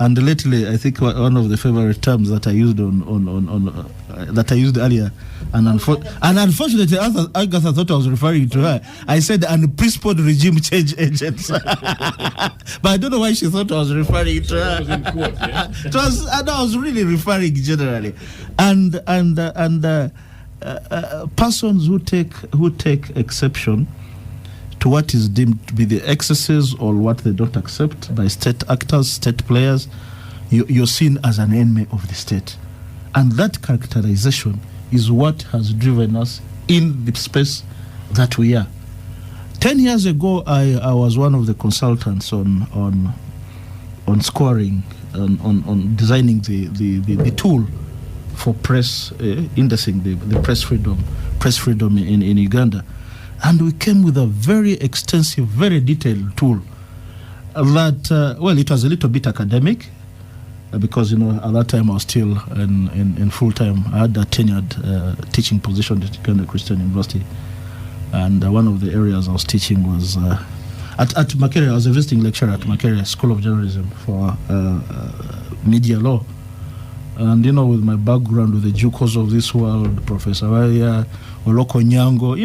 And lately, I think one of the favorite terms that I used that I used earlier, and unfortunately, Agather thought I was referring to her. I said unprincipled regime change agents, but I don't know why she thought I was referring to her. I was really referring generally, and persons who take exception to what is deemed to be the excesses or what they don't accept by state actors, state players, you're seen as an enemy of the state. And that characterization is what has driven us in the space that we are. 10 years ago, I was one of the consultants on scoring, on designing the tool for press, indexing the press freedom in Uganda. And we came with a very extensive, very detailed tool that, it was a little bit academic because, at that time I was still in full-time. I had a tenured teaching position at Uganda Christian University. And one of the areas I was teaching was at Makerere. I was a visiting lecturer at Makerere School of Journalism for media law. And, with my background with the Jukos of this world, Professor Waya, Oloko Nyango,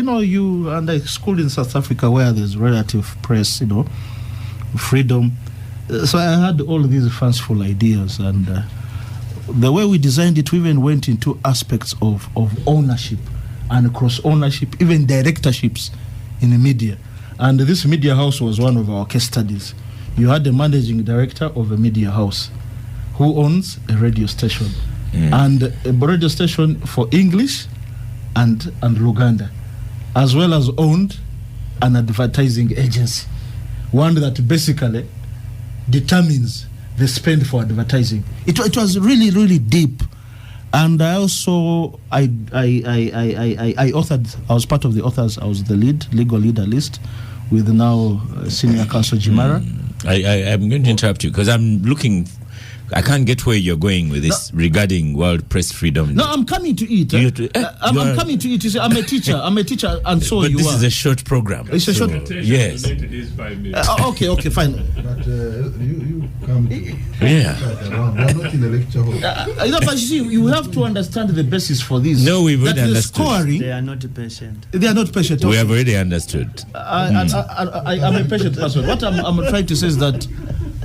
and I schooled in South Africa where there's relative press, freedom. So I had all these fanciful ideas. And the way we designed it, we even went into aspects of ownership and cross-ownership, even directorships in the media. And this media house was one of our case studies. You had the managing director of a media house who owns a radio station, and a radio station for English and Luganda, as well as owned an advertising agency, one that basically determines the spend for advertising. It was really, really deep. And I also, I authored, I was part of the authors, I was the legal leader list, with now Senior Counsel Jimara. I'm going to interrupt you, because I'm looking... I can't get where you're going with this regarding world press freedom. No, I'm coming to it. I'm coming to it. You see, I'm a teacher, and so but you this are. is a short program. It's a short. Yes. Okay, fine. But you come. Yeah. We're not in the lecture hall. But you see, you have to understand the basis for this. No, we've already understood. Scoring, They are not patient. they are not patient. We have already understood. I'm a patient person. What I'm trying to say is that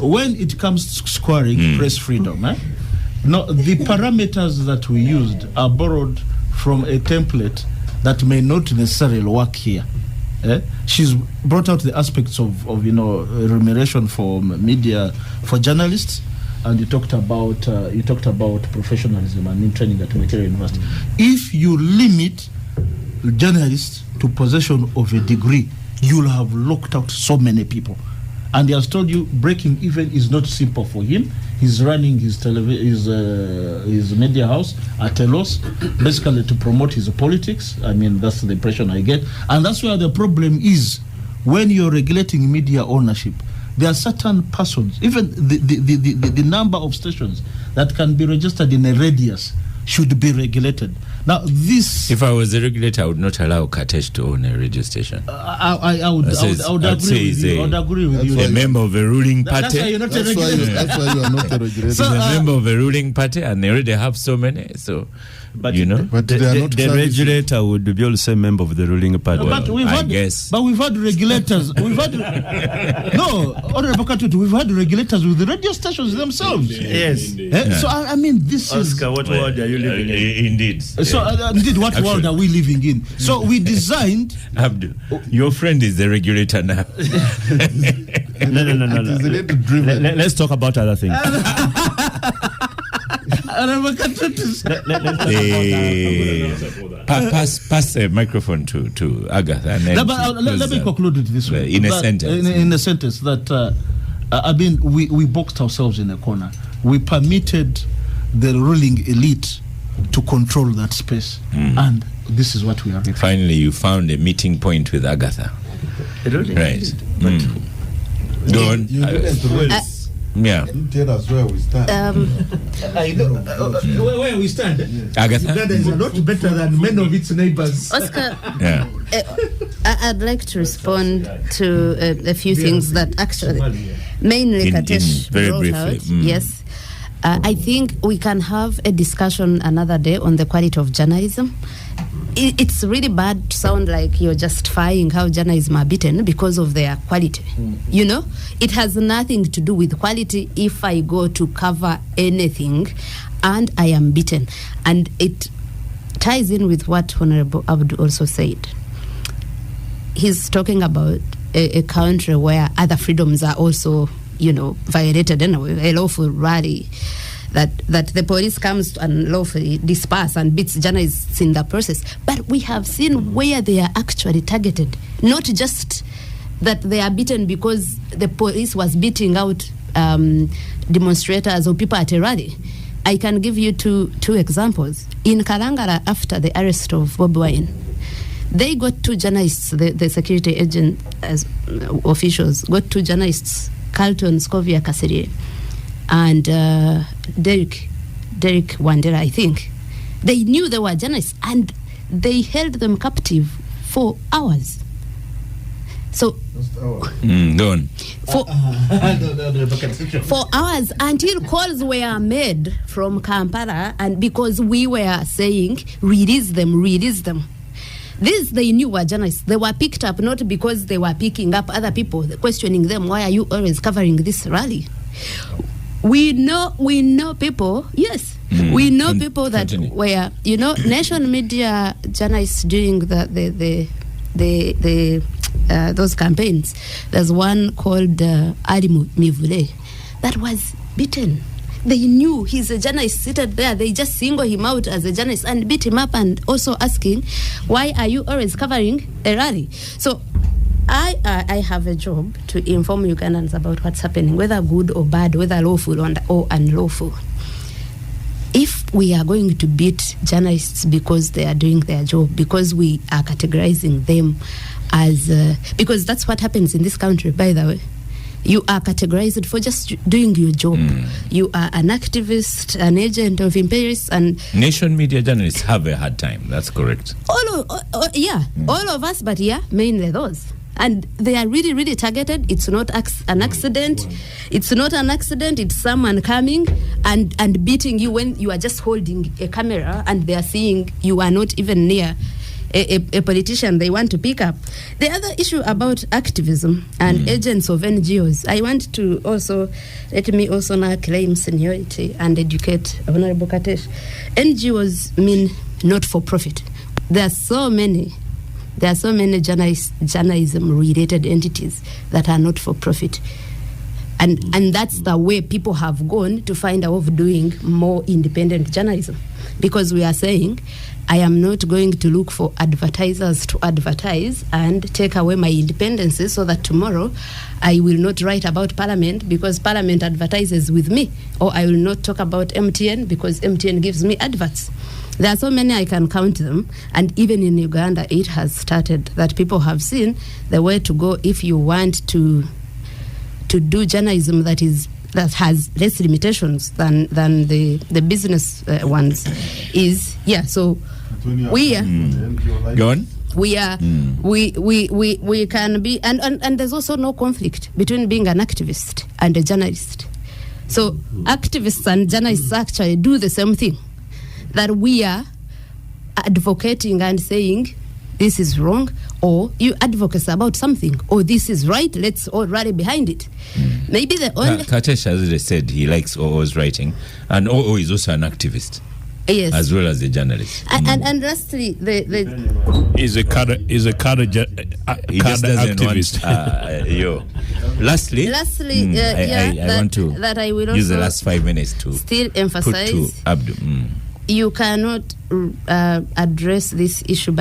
when it comes to scoring press freedom, the parameters that we used are borrowed from a template that may not necessarily work here. She's brought out the aspects of remuneration for media, for journalists, and you talked about professionalism and in training at Makerere University. If you limit journalists to possession of a degree, you'll have locked out so many people. And he has told you breaking even is not simple for him. He's running his media house at a loss, basically to promote his politics. I mean, that's the impression I get. And that's where the problem is. When you're regulating media ownership, there are certain persons, even the number of stations that can be registered in a radius should be regulated. Now, this... If I was a regulator, I would not allow Katesh to own a radio station. I would agree with you. A member of a ruling party. That's why you're not a regulator. That's why you are not a regulator. He's a member of a ruling party, and they already have so many. So, but But they are not the regulator would be also a member of the ruling party. But we've had regulators. Honorable Katuntu, we've had regulators with the radio stations themselves. Yes. So I mean, this Oscar, is... what world are you living in? Indeed. So indeed, what world are we living in? So we designed... Abdul, your friend is the regulator now. No. Let's talk about other things. Pass the microphone to Agatha. And then let me conclude it this way. In a sentence. In a sentence that, we boxed ourselves in a corner. We permitted the ruling elite to control that space. And this is what we are. Finally, you found a meeting point with Agatha. Right. Go on. Yeah. Tell us where we stand. Where we stand. Agatha? Uganda is a lot better than many of its neighbors. Oscar, Yeah. I'd like to respond to a few things that actually, mainly Katesh very brought briefly. out. Yes. I think we can have a discussion another day on the quality of journalism. It's really bad to sound like you're justifying how journalism are beaten because of their quality. You know, it has nothing to do with quality if I go to cover anything and I am beaten. And it ties in with what Honorable Abdu also said. He's talking about a country where other freedoms are also, violated anyway, a lawful rally. That the police comes to unlawfully disperse and beats journalists in the process. But we have seen where they are actually targeted. Not just that they are beaten because the police was beating out demonstrators or people at a rally. I can give you two examples. In Kalangala, after the arrest of Bob Wine, they got two journalists, the security agent as officials, got two journalists, Carlton Scovia Kasserie, and Derek Wandera, I think. They knew they were journalists and they held them captive for hours. So, Go on. For hours until calls were made from Kampala, and because we were saying, release them. These they knew were journalists. They were picked up not because they were picking up other people, questioning them, why are you always covering this rally? We know people, yes. We know people that were, nation media journalists during those campaigns. There's one called Ali Mivule that was beaten. They knew he's a journalist seated there. They just single him out as a journalist and beat him up, and also asking, why are you always covering a rally? So I have a job to inform Ugandans about what's happening, whether good or bad, whether lawful or unlawful. If we are going to beat journalists because they are doing their job, because we are categorizing them as... because that's what happens in this country, by the way. You are categorized for just doing your job. You are an activist, an agent of imperialists, and... Nation media journalists have a hard time, that's correct. All of us, but mainly those. And they are really, really targeted. It's not an accident. It's not an accident. It's someone coming and beating you when you are just holding a camera and they are seeing you are not even near a politician they want to pick up. The other issue about activism and agents of NGOs, I want to let me now claim seniority and educate Honorable Katesh. NGOs mean not for profit. There are so many There are so many journalism-related entities that are not for profit. And that's the way people have gone to find a way of doing more independent journalism. Because we are saying, I am not going to look for advertisers to advertise and take away my independence so that tomorrow I will not write about Parliament because Parliament advertises with me, or I will not talk about MTN because MTN gives me adverts. There are so many, I can count them, and even in Uganda it has started that people have seen the way to go if you want to do journalism that has less limitations than the business ones is so we are go on. we are we can be and there's also no conflict between being an activist and a journalist. So activists and journalists actually do the same thing, that we are advocating and saying this is wrong, or you advocate about something, or this is right, let's all rally behind it. Maybe the only... Katesh has said he likes OO's writing, and OO is also an activist. Yes. As well as a journalist. And lastly, is a cadre activist. Lastly, I want to that I will use the last 5 minutes to still emphasize put to Abdu. You cannot address this issue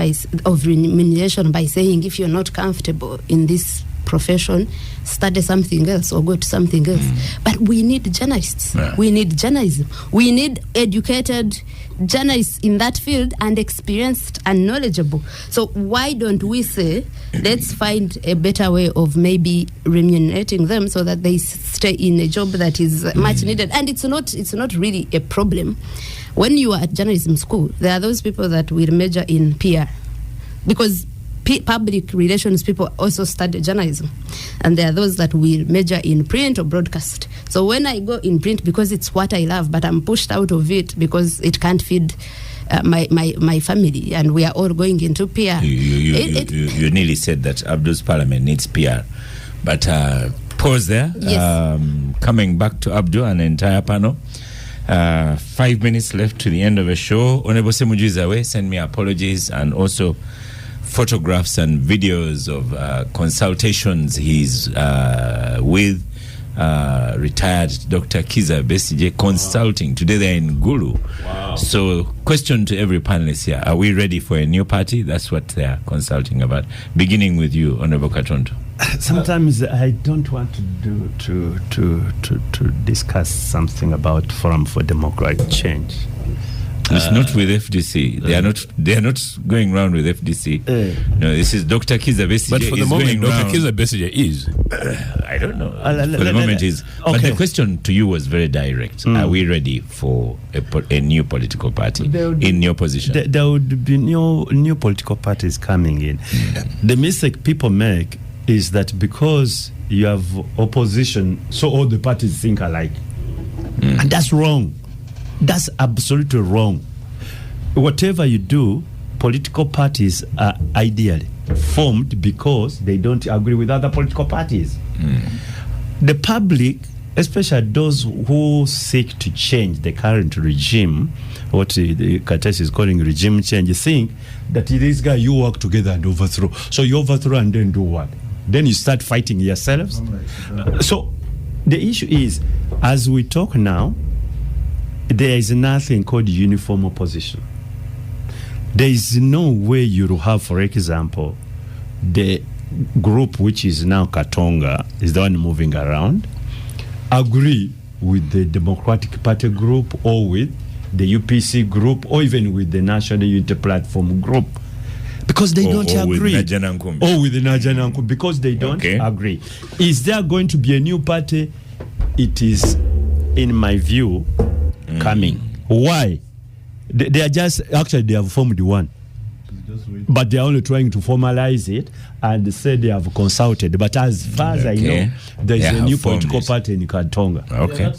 of remuneration by saying if you're not comfortable in this profession, study something else or go to something else. But we need journalists. Yeah. We need journalism. We need educated journalists in that field and experienced and knowledgeable. So why don't we say, let's find a better way of maybe remunerating them so that they stay in a job that is much needed. And it's not really a problem. When you are at journalism school, there are those people that will major in PR because public relations people also study journalism, and there are those that will major in print or broadcast. So when I go in print, because it's what I love, but I'm pushed out of it because it can't feed my family, and we are all going into PR. You nearly said that Abdul's Parliament needs PR, but pause there. Yes. Coming back to Abdul and the entire panel. 5 minutes left to the end of the show. Honorable Semujuizawe, send me apologies and also photographs and videos of consultations he's with retired Dr. Kiza Besigye consulting. Today they're in Gulu. Wow. So question to every panelist here, are we ready for a new party? That's what they're consulting about. Beginning with you, Honorable Katuntu. Sometimes I don't want to discuss something about Forum for Democratic Change. It's not with FDC. They are not going around with FDC. No, this is Dr. Kiza Besigye. But for the moment, Dr. Kiza Besigye is. I don't know. For the moment, is. Okay. But the question to you was very direct. Are we ready for a new political party in your position? There would be new political parties coming in. The mistake people make is that because you have opposition, so all the parties think alike. And that's wrong. That's absolutely wrong. Whatever you do, political parties are ideally formed because they don't agree with other political parties. The public, especially those who seek to change the current regime, what the Katesh is calling regime change, think that this guy, you work together and overthrow. So you overthrow and then do what? Then you start fighting yourselves. So the issue is, as we talk now, there is nothing called uniform opposition. There is no way you will have, for example, the group which is now Katonga is the one moving around, agree with the Democratic Party group or with the UPC group or even with the National Unity Platform group. Because they don't agree. Or with the Najanankum, because they don't agree. Is there going to be a new party? It is, in my view, coming. Why? They are just, actually they have formed one. But they are only trying to formalize it and say they have consulted. But as far as I know, there is a new political party in Katonga. Okay.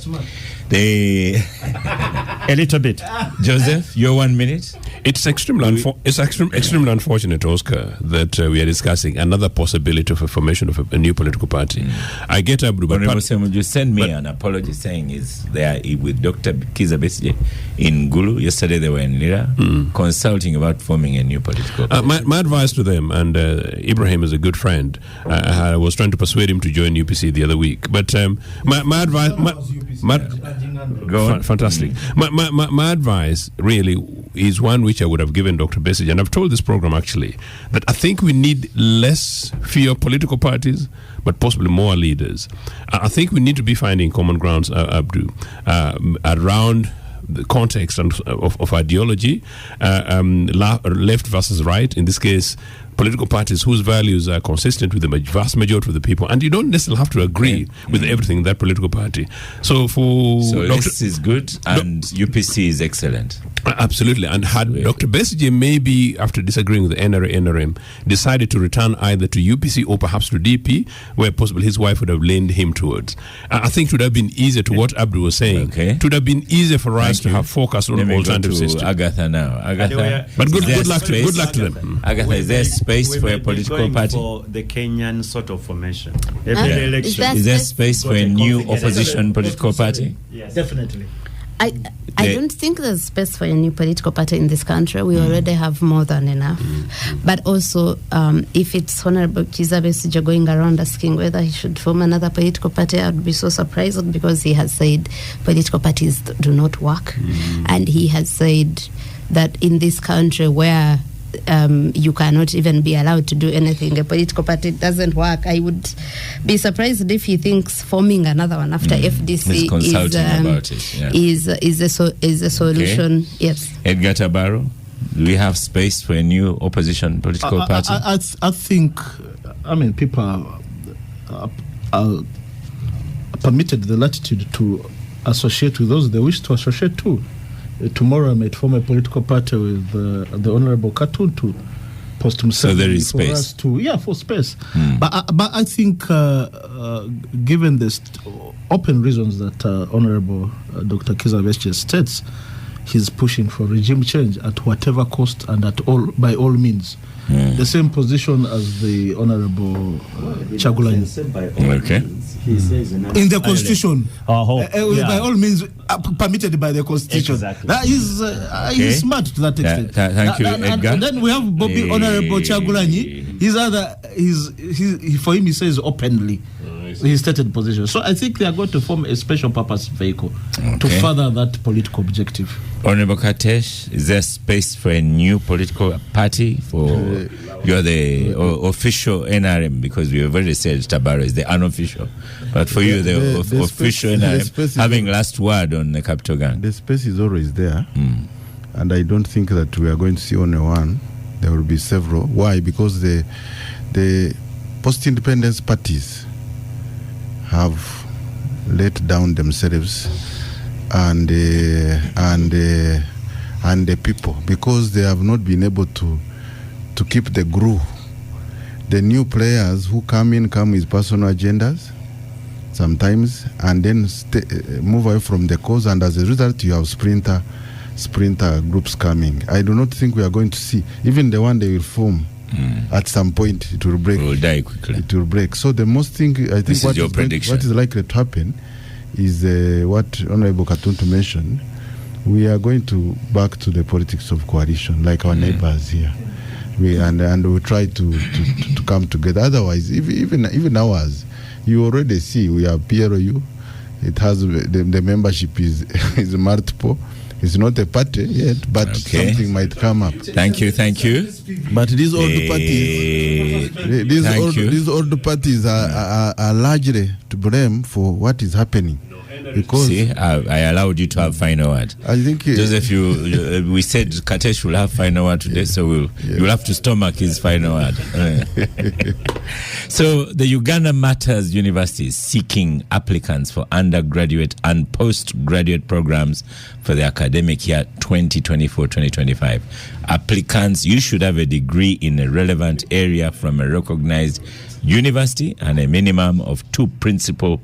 A little bit. Joseph, your 1 minute. It's extremely unfortunate, Oscar, that we are discussing another possibility of a formation of a new political party. I get Abdu, but would you send me an apology saying is there with Dr. Kiza Besigye in Gulu? Yesterday they were in Lira consulting about forming a new political party. My advice to them, and Ibrahim is a good friend. I was trying to persuade him to join UPC the other week, but my advice, fantastic. My advice really is one which I would have given Dr. Besigye, and I've told this program actually that I think we need less fewer political parties, but possibly more leaders. I think we need to be finding common grounds, Abdu, around the context of ideology, left versus right. In this case, political parties whose values are consistent with the vast majority of the people, and you don't necessarily have to agree with everything in that political party. So this is good, and UPC is excellent. Absolutely, and had Dr. Besigye maybe, after disagreeing with the NRM, decided to return either to UPC or perhaps to DP, where possibly his wife would have leaned him towards. I think it would have been easier to what Abdul was saying. It would have been easier for us to have focus on alternative systems. Agatha now. Agatha, but good luck to them. Agatha, is there space for a political party? For the Kenyan sort of formation. Every election. Is there space for a new opposition political party? Yes. Definitely. I don't think there's space for a new political party in this country. We already have more than enough. But also, if it's Honorable Kiza Besigye going around asking whether he should form another political party, I would be so surprised, because he has said political parties do not work. And he has said that in this country where you cannot even be allowed to do anything, a political party doesn't work. I would be surprised if he thinks forming another one after FDC is a solution. Okay. Yes. Edgar Tabaro, do we have space for a new opposition political party? I think, people are permitted the latitude to associate with those they wish to associate to. Tomorrow I might form a political party with the Honorable Katuntu. So there is space. For space. But I think, given the open reasons that Honorable Dr. Kiza Besigye states, he's pushing for regime change at whatever cost and by all means. The same position as the Honorable Chagulanyi. Okay. In the Constitution, by all means permitted by the Constitution. Exactly. He's smart to that extent. Thank you, Edgar. And then we have Honorable Chagulanyi. For him, he says openly his stated position. So I think they are going to form a special purpose vehicle to further that political objective. Honorable Katesh, is there space for a new political party? You're the official NRM, because we have already said Tabaro is the unofficial. But for you, the official NRM, having last word on the capital gang. The space is always there. And I don't think that we are going to see only one. There will be several. Why? Because the post-independence parties have let down themselves and the people, because they have not been able to keep the groove. The new players who come with personal agendas sometimes, and then move away from the cause, and as a result you have sprinter groups coming. I do not think we are going to see even the one they will form. At some point it will break. It will die quickly. It will break. So the most thing, I think, what is likely to happen is what Honorable Katuntu mentioned. We are going back to the politics of coalition, like our neighbors here. And we try to come together. Otherwise, even ours, you already see we are PROU. It has the membership is multiple. It's not a party yet, but something might come up. Thank you. But these old parties are largely to blame for what is happening. Because I allowed you to have final word. I think Joseph, we said Katesh will have final word today, so you'll have to stomach his final word. So the Uganda Matters University is seeking applicants for undergraduate and postgraduate programs for the academic year 2024-2025. Applicants, you should have a degree in a relevant area from a recognized university and a minimum of 2 principal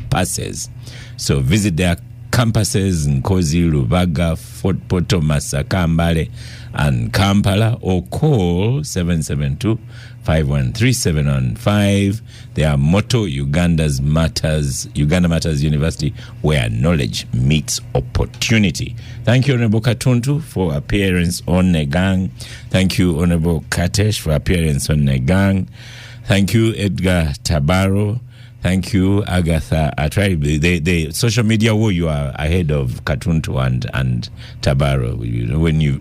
passes. So visit their campuses in Nkozi, Lubaga, Fort Portal, Masaka, Mbale, and Kampala, or call 772-513-715. Their motto, Uganda Matters University, where knowledge meets opportunity. Thank you, Honorable Katuntu, for appearance on Negang. Thank you, Honorable Katesh, for appearance on Negang. Thank you, Edgar Tabaro. Thank you, Agatha. I tried the social media war. You are ahead of Katuntu and Tabaro.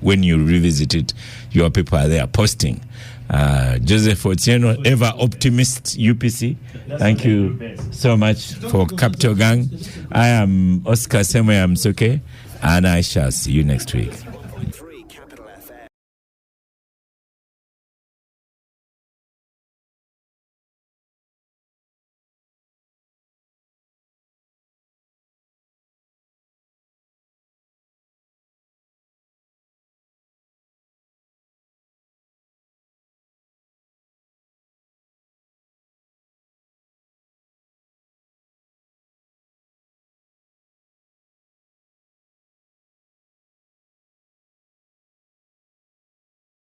When you revisit it, your people are there posting. Joseph Otieno, ever optimist UPC. Thank you so much for Capital Gang. I am Oscar Semoya Msoke, and I shall see you next week.